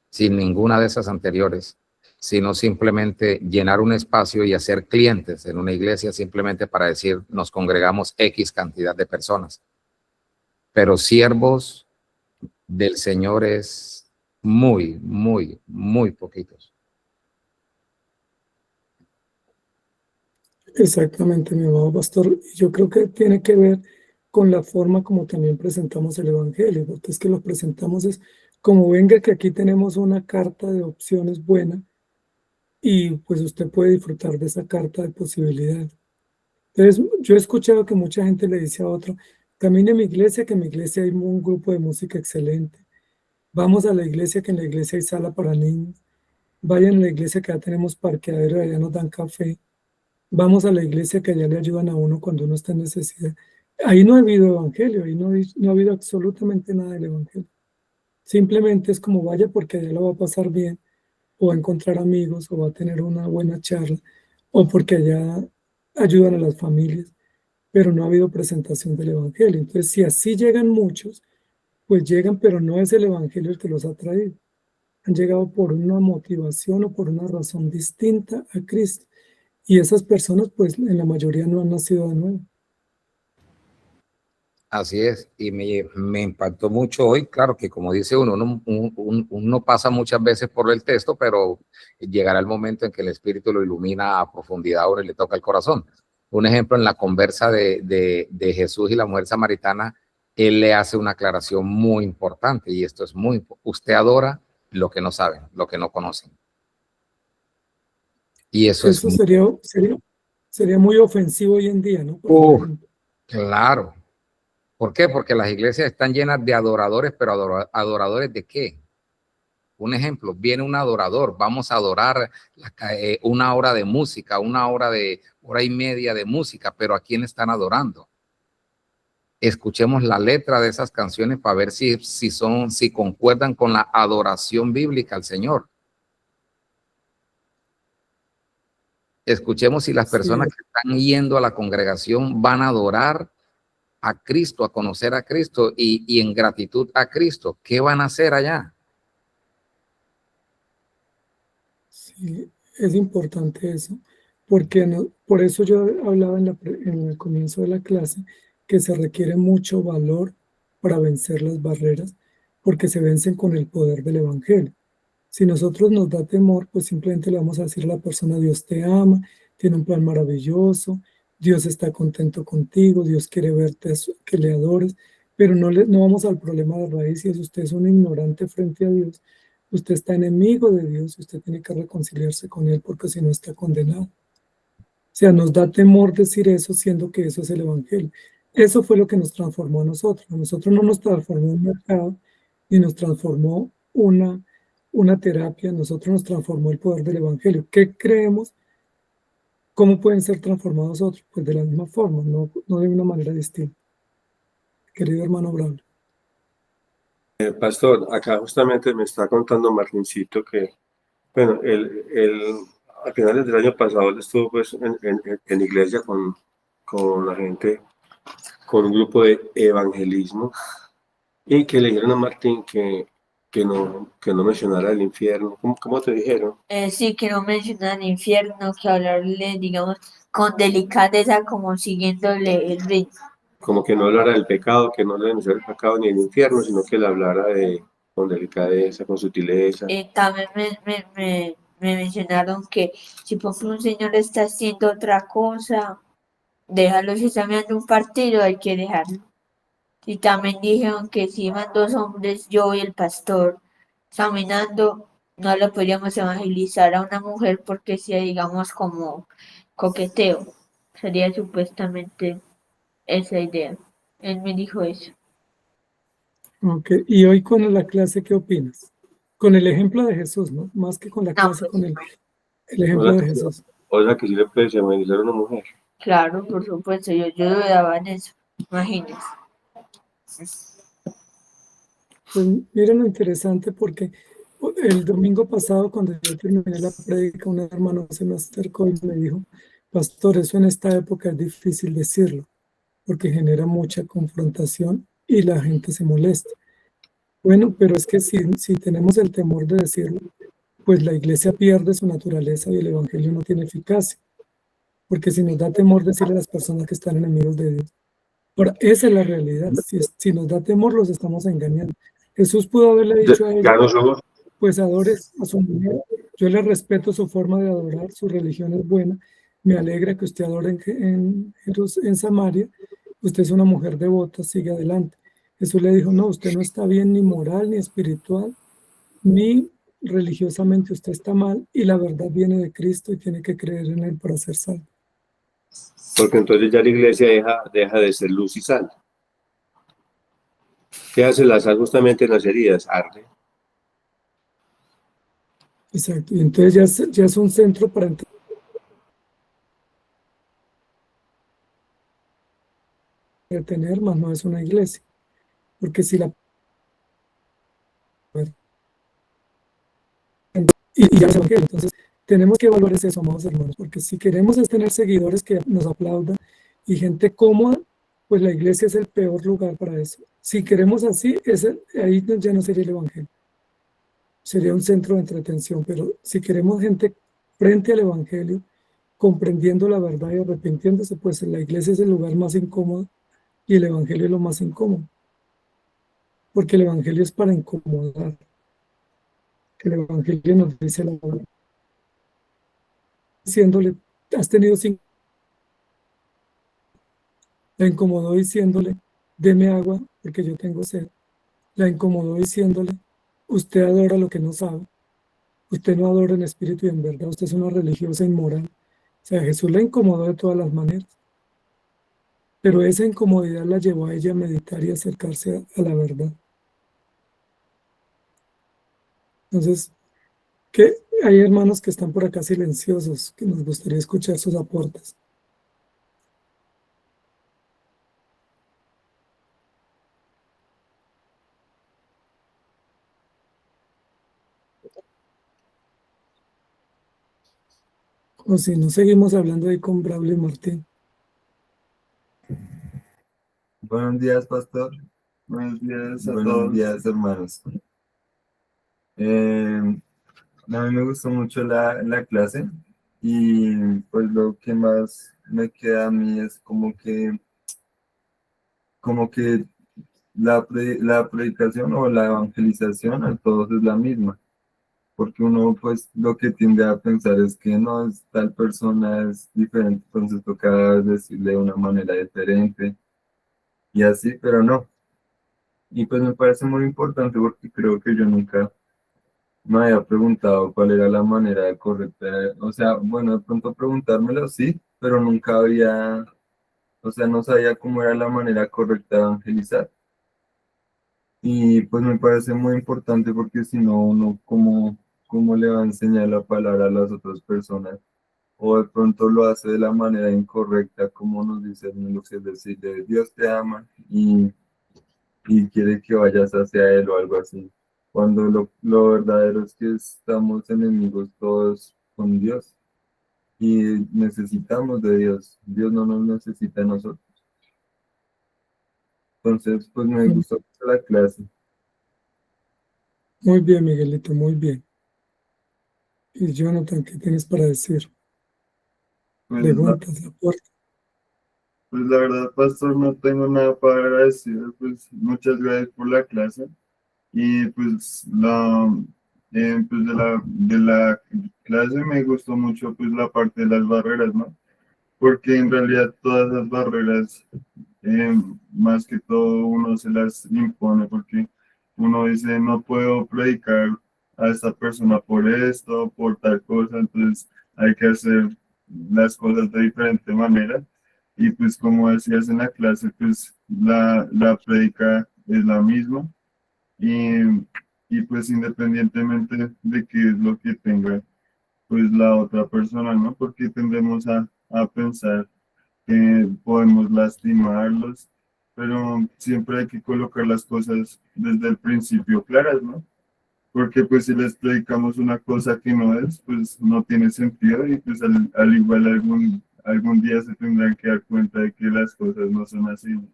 sin ninguna de esas anteriores, sino simplemente llenar un espacio y hacer clientes en una iglesia simplemente para decir nos congregamos X cantidad de personas. Pero siervos del Señor es muy, muy, muy poquitos. Exactamente, mi amado pastor. Yo creo que tiene que ver con la forma como también presentamos el evangelio, porque es que lo presentamos es como venga que aquí tenemos una carta de opciones buena y pues usted puede disfrutar de esa carta de posibilidades. Entonces, yo he escuchado que mucha gente le dice a otro, camine a mi iglesia, que en mi iglesia hay un grupo de música excelente. Vamos a la iglesia, que en la iglesia hay sala para niños. Vayan a la iglesia, que ya tenemos parqueadero, allá nos dan café. Vamos a la iglesia, que allá le ayudan a uno cuando uno está en necesidad. Ahí no ha habido evangelio, ahí no ha habido absolutamente nada del evangelio. Simplemente es como vaya porque allá lo va a pasar bien, o va a encontrar amigos, o va a tener una buena charla, o porque allá ayudan a las familias, pero no ha habido presentación del evangelio. Entonces, si así llegan muchos, pues llegan, pero no es el evangelio el que los ha traído. Han llegado por una motivación o por una razón distinta a Cristo. Y esas personas, pues en la mayoría no han nacido de nuevo. Así es, y me impactó mucho hoy, claro que como dice uno pasa muchas veces por el texto, pero llegará el momento en que el Espíritu lo ilumina a profundidad, ahora le toca el corazón. Un ejemplo, en la conversa de Jesús y la mujer samaritana, él le hace una aclaración muy importante, y esto es muy importante: usted adora lo que no saben, lo que no conocen. Y eso sería muy ofensivo hoy en día, ¿no? Claro. ¿Por qué? Porque las iglesias están llenas de adoradores, pero ¿adoradores de qué? Un ejemplo, viene un adorador, vamos a adorar una hora de música, hora y media de música, pero ¿a quién están adorando? Escuchemos la letra de esas canciones para ver si concuerdan con la adoración bíblica al Señor. Escuchemos si las personas que están yendo a la congregación van a adorar a Cristo, a conocer a Cristo y en gratitud a Cristo. ¿Qué van a hacer allá? Sí, es importante eso, porque por eso yo hablaba en el comienzo de la clase que se requiere mucho valor para vencer las barreras, porque se vencen con el poder del Evangelio. Si nosotros nos da temor, pues simplemente le vamos a decir a la persona: Dios te ama, tiene un plan maravilloso, Dios está contento contigo, Dios quiere verte, que le adores, pero no vamos al problema de raíz, y es: usted es un ignorante frente a Dios, usted está enemigo de Dios, usted tiene que reconciliarse con Él, porque si no está condenado. O sea, nos da temor decir eso, siendo que eso es el Evangelio. Eso fue lo que nos transformó a nosotros. A nosotros no nos transformó un mercado, ni nos transformó una terapia, nosotros nos transformó el poder del Evangelio. ¿Qué creemos? ¿Cómo pueden ser transformados otros? Pues de la misma forma, no de una manera distinta. Querido hermano Braulio. Pastor, acá justamente me está contando Martincito que, bueno, a finales del año pasado él estuvo pues en iglesia con la gente, con un grupo de evangelismo, y que le dijeron a Martín que no mencionara el infierno. ¿Cómo te dijeron? Sí, que no mencionar el infierno, que hablarle, digamos, con delicadeza, como siguiéndole el ritmo. Como que no hablara del pecado, que no le denunciara el pecado ni el infierno, sino que le hablara con delicadeza, con sutileza. También me mencionaron que si por ejemplo un señor está haciendo otra cosa, déjalo. Si está mirando un partido, hay que dejarlo. Y también dijeron que si iban dos hombres, yo y el pastor, caminando, no lo podríamos evangelizar a una mujer porque sea, digamos, como coqueteo. Sería supuestamente esa idea. Él me dijo eso. Ok, y hoy con la clase, ¿qué opinas? Con el ejemplo de Jesús, ¿no? Más que con la No, clase, pues, con el ejemplo de Jesús. O sea, que sí le puedes evangelizar a una mujer. claro, por supuesto, yo dudaba en eso, imagínense. Pues miren lo interesante, porque el domingo pasado, cuando yo terminé la prédica, un hermano se me acercó y me dijo: pastor, eso en esta época es difícil decirlo, porque genera mucha confrontación y la gente se molesta. Bueno, pero es que si tenemos el temor de decirlo, pues la iglesia pierde su naturaleza y el evangelio no tiene eficacia, porque si nos da temor decirle a las personas que están enemigos de Dios. Ahora, esa es la realidad. Si nos da temor, los estamos engañando. Jesús pudo haberle dicho a Ya ellos: no somos. pues adores a su mujer, yo le respeto su forma de adorar, su religión es buena, me alegra que usted adore en Samaria, usted es una mujer devota, sigue adelante. Jesús le dijo: no, usted no está bien ni moral, ni espiritual, ni religiosamente, usted está mal, y la verdad viene de Cristo y tiene que creer en Él para ser salvo. Porque entonces ya la iglesia deja de ser luz y sal. ¿Qué hace la sal justamente en las heridas? Arde. Exacto, y entonces ya es un centro para entretener, más no es una iglesia, porque si la... y ya es evangelio. Entonces, tenemos que evaluar eso, amados hermanos, porque si queremos es tener seguidores que nos aplaudan y gente cómoda, pues la iglesia es el peor lugar para eso. Si queremos así, ahí ya no sería el evangelio, sería un centro de entretención, pero si queremos gente frente al evangelio, comprendiendo la verdad y arrepintiéndose, pues la iglesia es el lugar más incómodo y el evangelio es lo más incómodo, porque el evangelio es para incomodar, que el evangelio nos dice la verdad. Diciéndole: has tenido 5, la incomodó diciéndole: deme agua porque yo tengo sed. La incomodó diciéndole: usted adora lo que no sabe, usted no adora en espíritu y en verdad, usted es una religiosa inmoral. O sea, Jesús la incomodó de todas las maneras, pero esa incomodidad la llevó a ella a meditar y acercarse a la verdad. Entonces, que hay hermanos que están por acá silenciosos, que nos gustaría escuchar sus aportes. O si no, seguimos hablando ahí con Braulio y Martín. Buenos días, pastor. Buenos días a todos. Buenos días, hermanos. A mí me gustó mucho la clase y pues lo que más me queda a mí es como que la predicación o la evangelización a todos es la misma, porque uno pues lo que tiende a pensar es que no, es tal persona es diferente, entonces toca decirle de una manera diferente y así, pero no. Y pues me parece muy importante porque creo que yo nunca me había preguntado cuál era la manera correcta. O sea, bueno, de pronto preguntármelo sí, pero nunca había, o sea, no sabía cómo era la manera correcta de evangelizar. Y pues me parece muy importante porque si no, uno cómo le va a enseñar la palabra a las otras personas. O de pronto lo hace de la manera incorrecta, como nos dice el mismo, que es decirle, Dios te ama y quiere que vayas hacia Él o algo así. Cuando lo verdadero es que estamos enemigos todos con Dios y necesitamos de Dios. Dios no nos necesita a nosotros. Entonces, pues me gustó mucho la clase. Muy bien, Miguelito, muy bien. Y Jonathan, ¿qué tienes para decir? Pues Preguntas, aportes. pues la verdad, pastor, no tengo nada para agradecer. Pues muchas gracias por la clase. Y pues, pues de la clase me gustó mucho pues la parte de las barreras, ¿no? Porque en realidad todas las barreras, más que todo uno se las impone, porque uno dice, no puedo predicar a esta persona por esto, por tal cosa, entonces hay que hacer las cosas de diferente manera. Y pues como decías en la clase, pues la prédica es la misma y, y pues independientemente de qué es lo que tenga pues la otra persona, ¿no? Porque tendemos a pensar que podemos lastimarlos, pero siempre hay que colocar las cosas desde el principio claras, ¿no? Porque pues si les predicamos una cosa que no es, pues no tiene sentido y pues al igual algún día se tendrán que dar cuenta de que las cosas no son así, ¿no?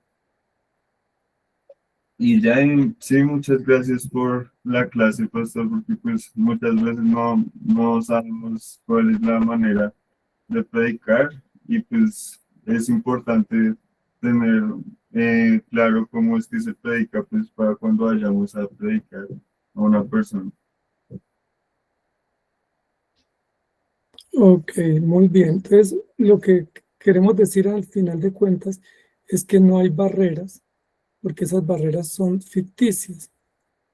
Y ya, sí, muchas gracias por la clase, pastor, porque pues muchas veces no sabemos cuál es la manera de predicar y pues es importante tener claro cómo es que se predica pues para cuando vayamos a predicar a una persona. Ok, muy bien. Entonces, lo que queremos decir al final de cuentas es que no hay barreras, porque esas barreras son ficticias.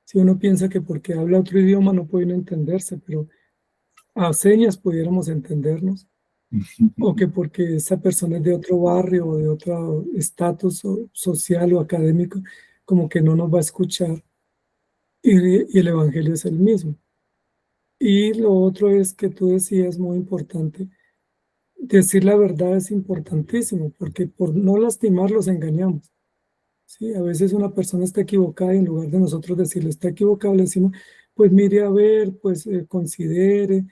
Si uno piensa que porque habla otro idioma no pueden entenderse, pero a señas pudiéramos entendernos, o que porque esa persona es de otro barrio o de otro estatus social o académico, como que no nos va a escuchar y el evangelio es el mismo. Y lo otro es que tú decías, muy importante, decir la verdad es importantísimo, porque por no lastimar los engañamos. Sí, a veces una persona está equivocada y en lugar de nosotros decirle está equivocado, le decimos, pues mire a ver, pues considere,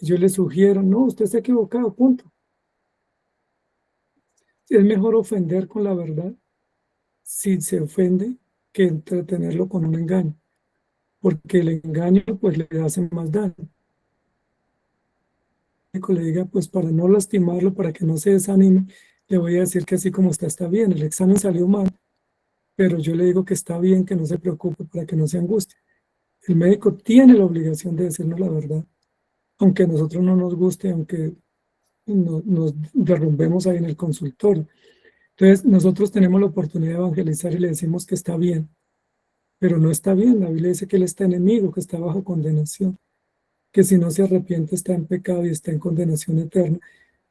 yo le sugiero, no, usted está equivocado, punto. Es mejor ofender con la verdad si se ofende que entretenerlo con un engaño, porque el engaño pues le hace más daño. Le diga, pues para no lastimarlo, para que no se desanime, le voy a decir que así como está bien, el examen salió mal, pero yo le digo que está bien, que no se preocupe, para que no se angustie. El médico tiene la obligación de decirnos la verdad, aunque a nosotros no nos guste, aunque nos derrumbemos ahí en el consultorio. Entonces, nosotros tenemos la oportunidad de evangelizar y le decimos que está bien, pero no está bien. La Biblia dice que él está enemigo, que está bajo condenación, que si no se arrepiente está en pecado y está en condenación eterna.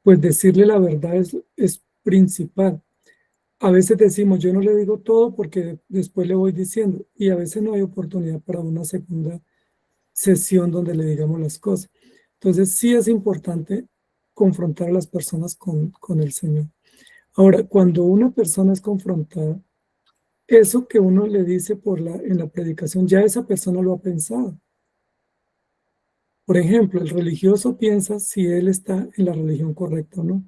Pues decirle la verdad es principal. A veces decimos, yo no le digo todo porque después le voy diciendo, y a veces no hay oportunidad para una sesión donde le digamos las cosas. Entonces sí es importante confrontar a las personas con el Señor. Ahora, cuando una persona es confrontada, eso que uno le dice en la predicación, ya esa persona lo ha pensado. Por ejemplo, el religioso piensa si él está en la religión correcta o no.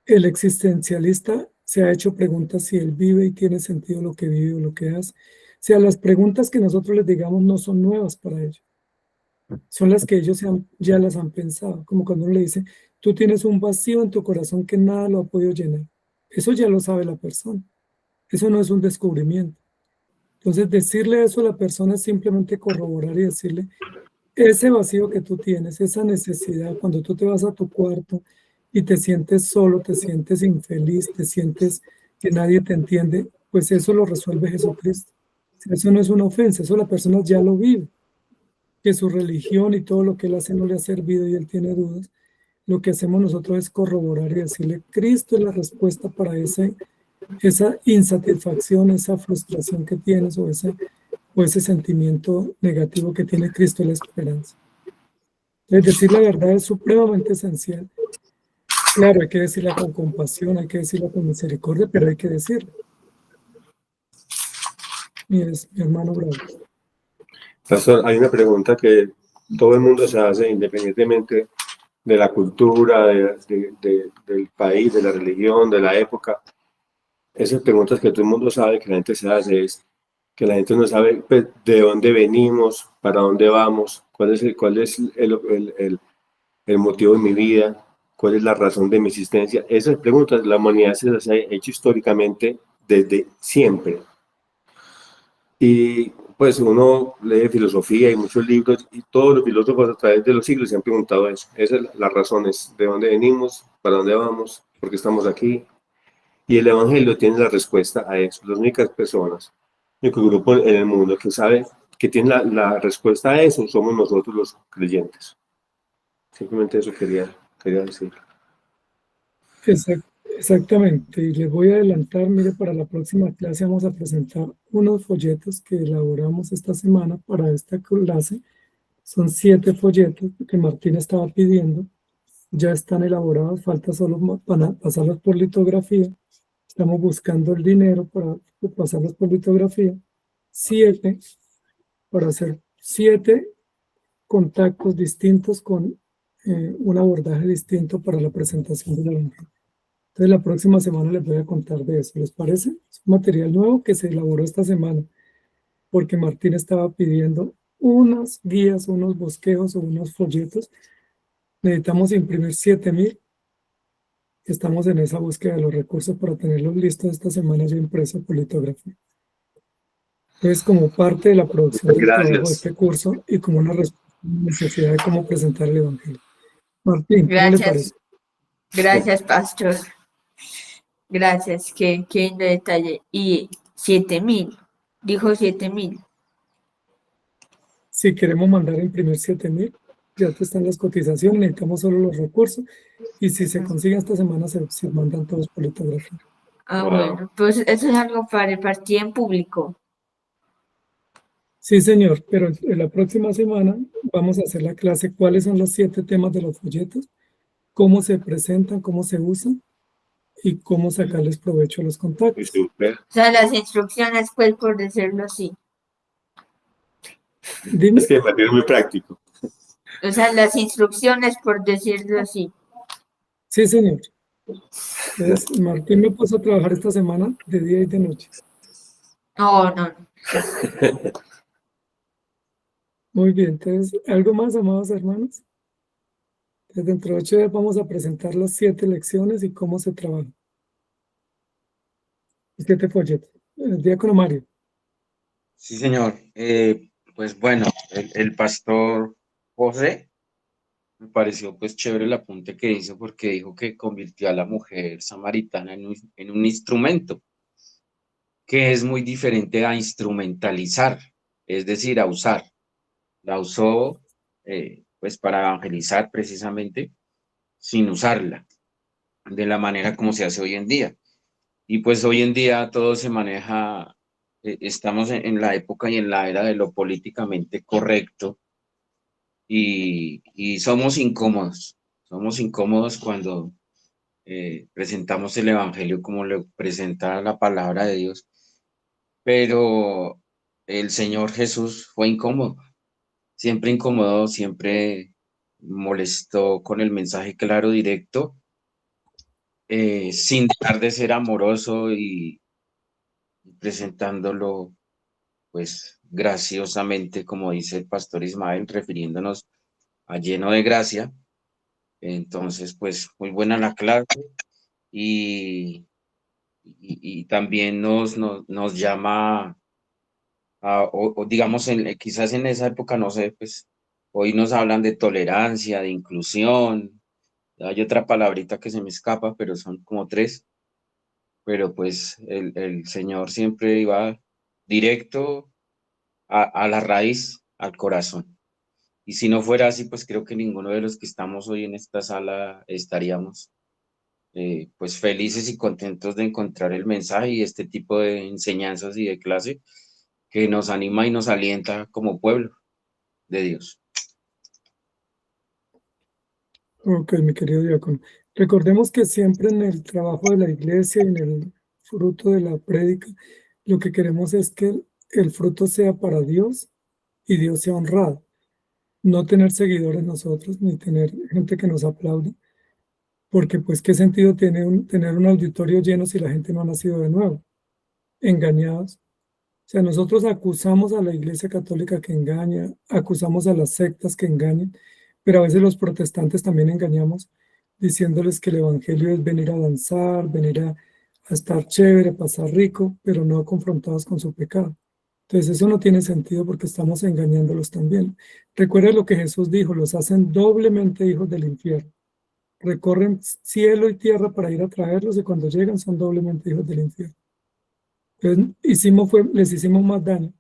El existencialista se ha hecho preguntas si él vive y tiene sentido lo que vive o lo que hace. O sea, las preguntas que nosotros les digamos no son nuevas para ellos. Son las que ellos ya las han pensado. Como cuando uno le dice, tú tienes un vacío en tu corazón que nada lo ha podido llenar. Eso ya lo sabe la persona. Eso no es un descubrimiento. Entonces, decirle eso a la persona es simplemente corroborar y decirle, ese vacío que tú tienes, esa necesidad, cuando tú te vas a tu cuarto y te sientes solo, te sientes infeliz, te sientes que nadie te entiende, pues eso lo resuelve Jesucristo. Eso no es una ofensa, eso la persona ya lo vive. Que su religión y todo lo que él hace no le ha servido y él tiene dudas. Lo que hacemos nosotros es corroborar y decirle, Cristo es la respuesta para esa insatisfacción, esa frustración que tienes o ese sentimiento negativo que tiene. Cristo es la esperanza. Es decir, la verdad es supremamente esencial. Claro, hay que decirla con compasión, hay que decirla con misericordia, pero hay que decirla. Mi hermano Bravo. Pastor, hay una pregunta que todo el mundo se hace independientemente de la cultura, del país, de la religión, de la época. Esas preguntas que todo el mundo sabe que la gente se hace es que la gente no sabe pues, de dónde venimos, para dónde vamos, cuál es el motivo de mi vida, cuál es la razón de mi existencia. Esas preguntas la humanidad se las ha hecho históricamente desde siempre. Y pues uno lee filosofía y muchos libros y todos los filósofos a través de los siglos se han preguntado eso. Esas son las razones, de dónde venimos, para dónde vamos, por qué estamos aquí. Y el Evangelio tiene la respuesta a eso. Las únicas personas, el único grupo en el mundo que sabe que tiene la respuesta a eso somos nosotros los creyentes. Simplemente eso quería decir. Exactamente, y les voy a adelantar, mire, para la próxima clase vamos a presentar unos folletos que elaboramos esta semana para esta clase. Son 7 folletos que Martín estaba pidiendo, ya están elaborados, falta solo pasarlos por litografía. Estamos buscando el dinero para pasarlos por litografía. 7, para hacer 7 contactos distintos con un abordaje distinto para la presentación de la Evangelio. Entonces la próxima semana les voy a contar de eso, ¿les parece? Es un material nuevo que se elaboró esta semana, porque Martín estaba pidiendo unas guías, unos bosquejos o unos folletos. Necesitamos imprimir 7,000. Estamos en esa búsqueda de los recursos para tenerlos listos esta semana ya impresos por litografía. Entonces, como parte de la producción del trabajo de este curso y como una necesidad de cómo presentar el Evangelio. Martín, ¿cómo le parece? Gracias, pastor. Gracias, qué lindo detalle. Y 7,000, dijo 7,000. Si queremos mandar a imprimir 7,000, ya te están las cotizaciones, necesitamos solo los recursos. Y si se consigue esta semana, se mandan todos por litografía. Wow. Bueno, pues eso es algo para repartir en público. Sí, señor, pero en la próxima semana vamos a hacer la clase cuáles son los 7 temas de los folletos, cómo se presentan, cómo se usan y cómo sacarles provecho a los contactos. O sea, las instrucciones, pues, por decirlo así. Dime. Es que me parece muy práctico. O sea, las instrucciones, por decirlo así. Sí, señor. Entonces, Martín me puso a trabajar esta semana de día y de noche. No, no. Muy bien, entonces, ¿algo más, amados hermanos? Entonces, dentro de 8 días vamos a presentar las 7 lecciones y cómo se trabaja. 7 folletos. Diácono Mario. Sí, señor. Pues bueno, el pastor José me pareció pues chévere el apunte que hizo porque dijo que convirtió a la mujer samaritana en un instrumento, que es muy diferente a instrumentalizar, es decir, a usar. La usó pues para evangelizar precisamente sin usarla de la manera como se hace hoy en día. Y pues hoy en día todo se maneja estamos en la época y en la era de lo políticamente correcto y somos incómodos cuando presentamos el Evangelio como lo presenta la palabra de Dios, pero el Señor Jesús fue incómodo, siempre incomodó, siempre molestó con el mensaje claro, directo, sin dejar de ser amoroso y presentándolo pues graciosamente, como dice el pastor Ismael, refiriéndonos a lleno de gracia. Entonces, pues muy buena la clase y también nos llama o digamos, quizás en esa época, no sé, pues hoy nos hablan de tolerancia, de inclusión, hay otra palabrita que se me escapa, pero son como tres, pero pues el Señor siempre iba directo a la raíz, al corazón. Y si no fuera así, pues creo que ninguno de los que estamos hoy en esta sala estaríamos pues felices y contentos de encontrar el mensaje y este tipo de enseñanzas y de clase que nos anima y nos alienta como pueblo de Dios. Ok, mi querido diácono. Recordemos que siempre en el trabajo de la iglesia y en el fruto de la prédica, lo que queremos es que el fruto sea para Dios y Dios sea honrado. No tener seguidores nosotros, ni tener gente que nos aplaude, porque pues qué sentido tiene tener un auditorio lleno si la gente no ha nacido de nuevo, engañados. O sea, nosotros acusamos a la Iglesia Católica que engaña, acusamos a las sectas que engañan, pero a veces los protestantes también engañamos diciéndoles que el Evangelio es venir a danzar, venir a estar chévere, pasar rico, pero no confrontados con su pecado. Entonces eso no tiene sentido porque estamos engañándolos también. Recuerda lo que Jesús dijo, los hacen doblemente hijos del infierno. Recorren cielo y tierra para ir a traerlos y cuando llegan son doblemente hijos del infierno. Entonces les hicimos más daño,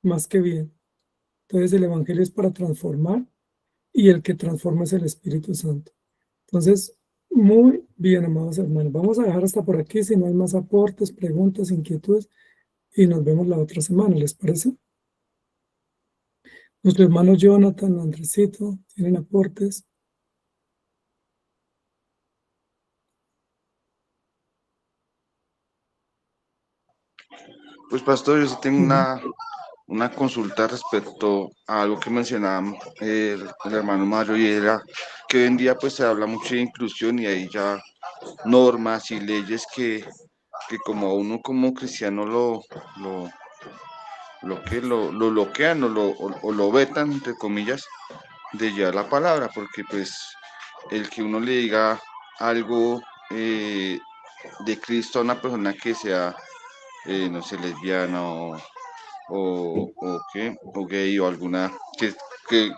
más que bien. Entonces el Evangelio es para transformar y el que transforma es el Espíritu Santo. Entonces, muy bien, amados hermanos. Vamos a dejar hasta por aquí, si no hay más aportes, preguntas, inquietudes, y nos vemos la otra semana, ¿les parece? Nuestro hermano Jonathan, Andresito, ¿tienen aportes? Pues pastor, yo sí tengo una consulta respecto a algo que mencionaba el hermano Mario, y era que hoy en día pues se habla mucho de inclusión y hay ya normas y leyes que como uno como cristiano lo bloquean o lo vetan, entre comillas, de llevar la palabra, porque pues el que uno le diga algo de Cristo a una persona que sea, no sé, lesbiana o gay o alguna,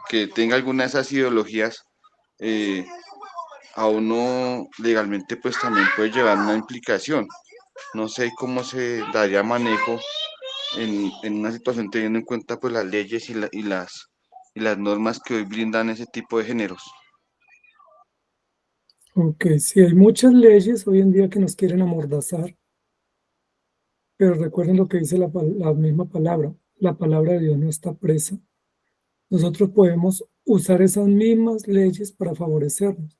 que tenga alguna de esas ideologías, a uno legalmente pues también puede llevar una implicación. No sé cómo se daría manejo en una situación teniendo en cuenta pues las leyes y las normas que hoy brindan ese tipo de géneros. Ok, sí, hay muchas leyes hoy en día que nos quieren amordazar, pero recuerden lo que dice la misma palabra. La palabra de Dios no está presa. Nosotros podemos usar esas mismas leyes para favorecernos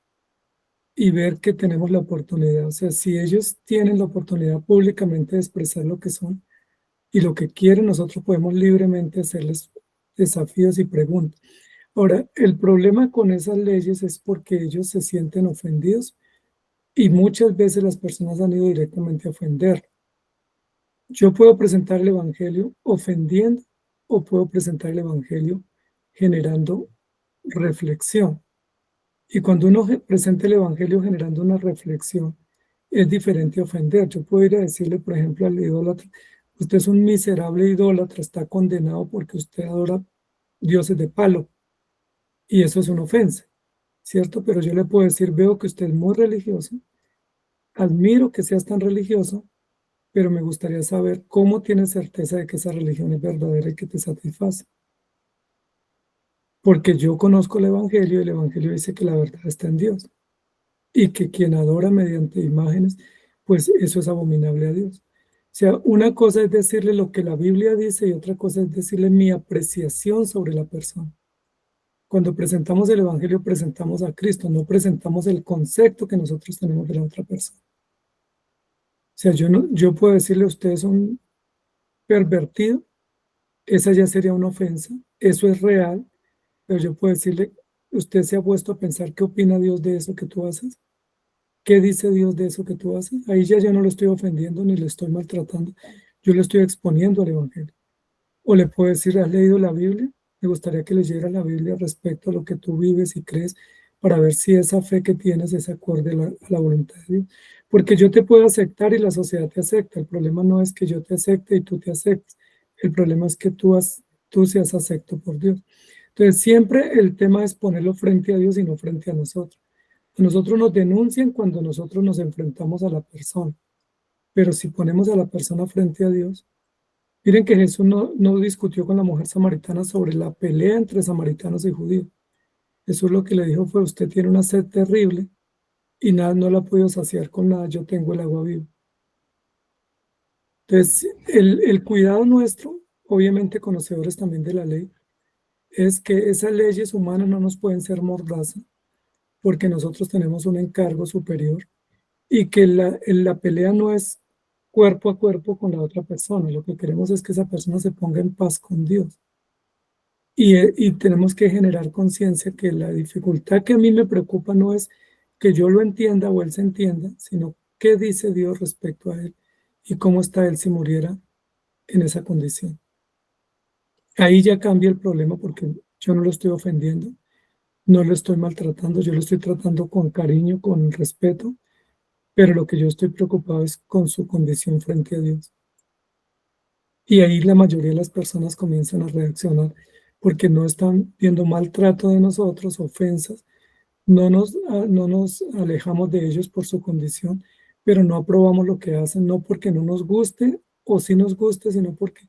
y ver que tenemos la oportunidad. O sea, si ellos tienen la oportunidad públicamente de expresar lo que son y lo que quieren, nosotros podemos libremente hacerles desafíos y preguntas. Ahora, el problema con esas leyes es porque ellos se sienten ofendidos y muchas veces las personas han ido directamente a ofender. Yo puedo presentar el Evangelio ofendiendo o puedo presentar el Evangelio generando reflexión. Y cuando uno presenta el Evangelio generando una reflexión, es diferente a ofender. Yo puedo ir a decirle, por ejemplo, al idólatra, usted es un miserable idólatra, está condenado porque usted adora dioses de palo. Y eso es una ofensa, ¿cierto? Pero yo le puedo decir, veo que usted es muy religioso, admiro que seas tan religioso, pero me gustaría saber cómo tienes certeza de que esa religión es verdadera y que te satisface. Porque yo conozco el Evangelio y el Evangelio dice que la verdad está en Dios y que quien adora mediante imágenes, pues eso es abominable a Dios. sea, una cosa es decirle lo que la Biblia dice y otra cosa es decirle mi apreciación sobre la persona. Cuando presentamos el Evangelio, presentamos a Cristo, no presentamos el concepto que nosotros tenemos de la otra persona. O sea, yo puedo decirle a ustedes son pervertido, esa ya sería una ofensa, eso es real, pero yo puedo decirle, usted se ha puesto a pensar qué opina Dios de eso que tú haces, qué dice Dios de eso que tú haces, ahí ya yo no lo estoy ofendiendo ni le estoy maltratando, yo le estoy exponiendo al Evangelio. O le puedo decir, ¿has leído la Biblia? Me gustaría que leyera la Biblia respecto a lo que tú vives y crees para ver si esa fe que tienes es acorde a la voluntad de Dios. Porque yo te puedo aceptar y la sociedad te acepta. El problema no es que yo te acepte y tú te aceptes. El problema es que tú seas acepto por Dios. Entonces, siempre el tema es ponerlo frente a Dios y no frente a nosotros. A nosotros nos denuncian cuando nosotros nos enfrentamos a la persona. Pero si ponemos a la persona frente a Dios, miren que Jesús no discutió con la mujer samaritana sobre la pelea entre samaritanos y judíos. Jesús lo que le dijo fue, usted tiene una sed terrible y nada, no la ha podido saciar con nada, yo tengo el agua viva. Entonces, el cuidado nuestro, obviamente conocedores también de la ley, es que esas leyes humanas no nos pueden ser mordaza, porque nosotros tenemos un encargo superior y que la pelea no es cuerpo a cuerpo con la otra persona. Lo que queremos es que esa persona se ponga en paz con Dios. Y tenemos que generar conciencia que la dificultad que a mí me preocupa no es que yo lo entienda o él se entienda, sino qué dice Dios respecto a él y cómo está él si muriera en esa condición. Ahí ya cambia el problema porque yo no lo estoy ofendiendo, no lo estoy maltratando, yo lo estoy tratando con cariño, con respeto, pero lo que yo estoy preocupado es con su condición frente a Dios. Y ahí la mayoría de las personas comienzan a reaccionar porque no están viendo maltrato de nosotros, ofensas, no nos alejamos de ellos por su condición, pero no aprobamos lo que hacen, no porque no nos guste o sí nos guste, sino porque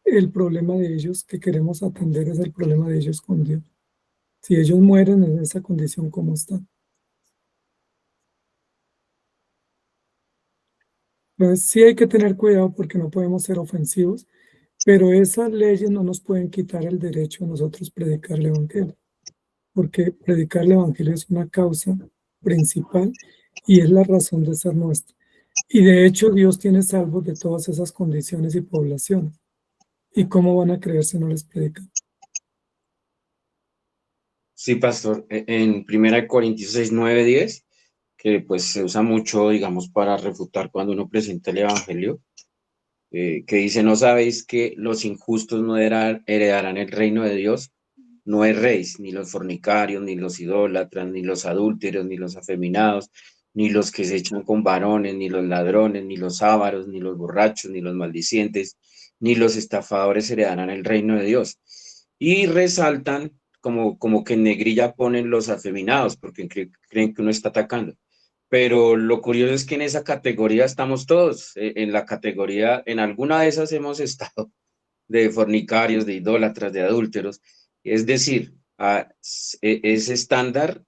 el problema de ellos que queremos atender es el problema de ellos con Dios. Si ellos mueren en esa condición, ¿cómo están? Entonces sí hay que tener cuidado porque no podemos ser ofensivos, pero esas leyes no nos pueden quitar el derecho a nosotros predicar el Evangelio, porque predicar el Evangelio es una causa principal y es la razón de ser nuestra. Y de hecho Dios tiene salvos de todas esas condiciones y poblaciones. ¿Y cómo van a creer si no les predican? Sí, pastor, en 1 Corintios 6, 9, 10, que pues se usa mucho, digamos, para refutar cuando uno presenta el Evangelio, que dice, ¿no sabéis que los injustos no heredarán el reino de Dios? No erréis, ni los fornicarios, ni los idólatras, ni los adúlteros, ni los afeminados, ni los que se echan con varones, ni los ladrones, ni los ávaros, ni los borrachos, ni los maldicientes, ni los estafadores heredarán el reino de Dios. Y resaltan como que en negrilla ponen los afeminados, porque creen que uno está atacando. Pero lo curioso es que en esa categoría estamos todos, en la categoría, en alguna de esas hemos estado, de fornicarios, de idólatras, de adúlteros. Es decir, ese estándar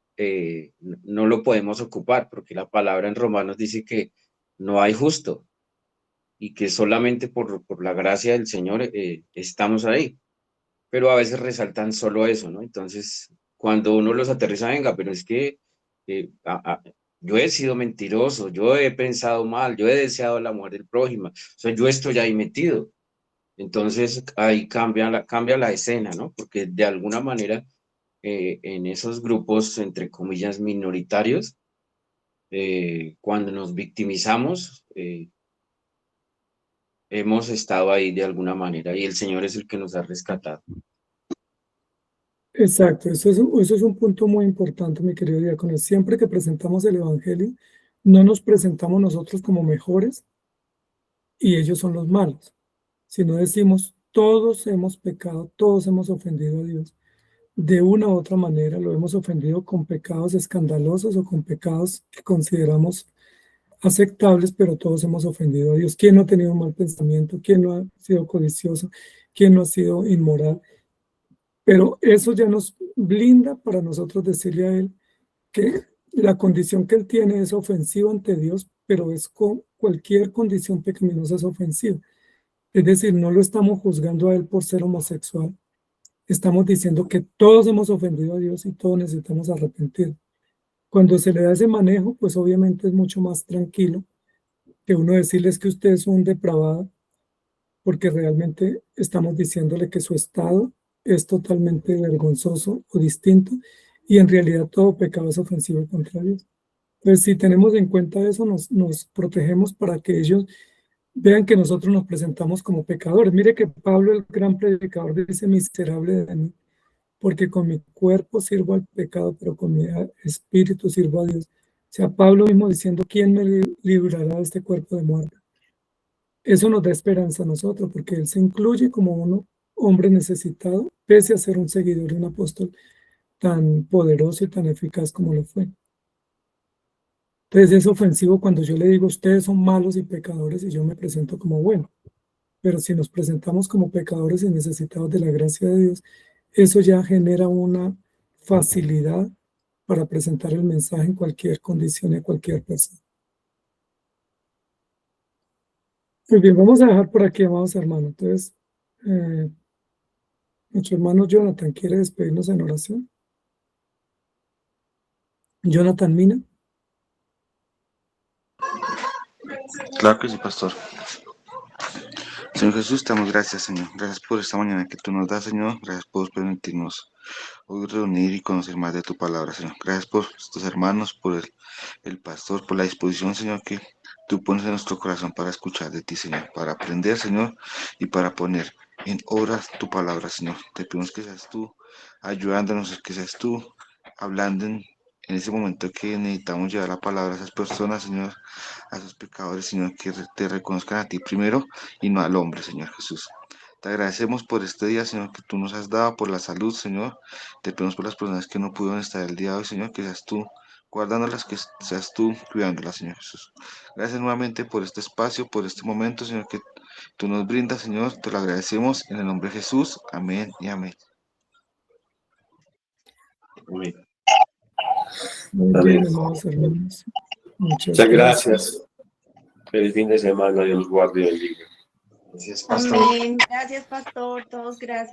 no lo podemos ocupar, porque la palabra en Romanos dice que no hay justo y que solamente por la gracia del Señor estamos ahí. Pero a veces resaltan solo eso, ¿no? Entonces, cuando uno los aterriza, venga, pero es que yo he sido mentiroso, yo he pensado mal, yo he deseado la muerte del prójimo, o sea, yo estoy ahí metido. Entonces, ahí cambia la escena, ¿no? Porque de alguna manera, en esos grupos, entre comillas, minoritarios, cuando nos victimizamos, hemos estado ahí de alguna manera y el Señor es el que nos ha rescatado. Exacto, eso es un punto muy importante, mi querido diácono. Siempre que presentamos el Evangelio, no nos presentamos nosotros como mejores y ellos son los malos, sino decimos, todos hemos pecado, todos hemos ofendido a Dios. De una u otra manera lo hemos ofendido con pecados escandalosos o con pecados que consideramos aceptables, pero todos hemos ofendido a Dios. ¿Quién no ha tenido un mal pensamiento? ¿Quién no ha sido codicioso? ¿Quién no ha sido inmoral? Pero eso ya nos blinda para nosotros decirle a Él que la condición que él tiene es ofensiva ante Dios, pero es con cualquier condición pecaminosa es ofensiva. Es decir, no lo estamos juzgando a él por ser homosexual. Estamos diciendo que todos hemos ofendido a Dios y todos necesitamos arrepentir. Cuando se le da ese manejo, pues obviamente es mucho más tranquilo que uno decirles que usted es un depravado, porque realmente estamos diciéndole que su estado es totalmente vergonzoso o distinto, y en realidad todo pecado es ofensivo contra Dios. Entonces, si tenemos en cuenta eso, nos protegemos para que ellos vean que nosotros nos presentamos como pecadores. Mire que Pablo, el gran predicador, dice: miserable de mí, porque con mi cuerpo sirvo al pecado, pero con mi espíritu sirvo a Dios. O sea, Pablo mismo diciendo: ¿quién me librará de este cuerpo de muerte? Eso nos da esperanza a nosotros, porque él se incluye como un hombre necesitado, pese a ser un seguidor y un apóstol tan poderoso y tan eficaz como lo fue. Entonces es ofensivo cuando yo le digo: ustedes son malos y pecadores, y yo me presento como bueno. Pero si nos presentamos como pecadores y necesitados de la gracia de Dios, eso ya genera una facilidad para presentar el mensaje en cualquier condición y a cualquier persona. Muy bien, vamos a dejar por aquí, amados hermanos. Entonces, nuestro hermano Jonathan quiere despedirnos en oración. Jonathan Mina. Claro que sí, pastor. Señor Jesús, te damos gracias, Señor. Gracias por esta mañana que tú nos das, Señor. Gracias por permitirnos hoy reunir y conocer más de tu palabra, Señor. Gracias por estos hermanos, por el pastor, por la disposición, Señor, que tú pones en nuestro corazón para escuchar de ti, Señor, para aprender, Señor, y para poner en obra tu palabra, Señor. Te pedimos que seas tú ayudándonos, que seas tú hablando en ese momento que necesitamos llevar la palabra a esas personas, Señor, a esos pecadores, Señor, que te reconozcan a ti primero y no al hombre, Señor Jesús. Te agradecemos por este día, Señor, que tú nos has dado, por la salud, Señor. Te pedimos por las personas que no pudieron estar el día de hoy, Señor, que seas tú guardándolas, que seas tú cuidándolas, Señor Jesús. Gracias nuevamente por este espacio, por este momento, Señor, que tú nos brindas, Señor. Te lo agradecemos en el nombre de Jesús. Amén y amén. Amén. Muy bien, amados hermanos. Muchas gracias. Feliz fin de semana. Dios los guarde y bendiga. Gracias, pastor. Amén. Gracias, pastor. Todos gracias.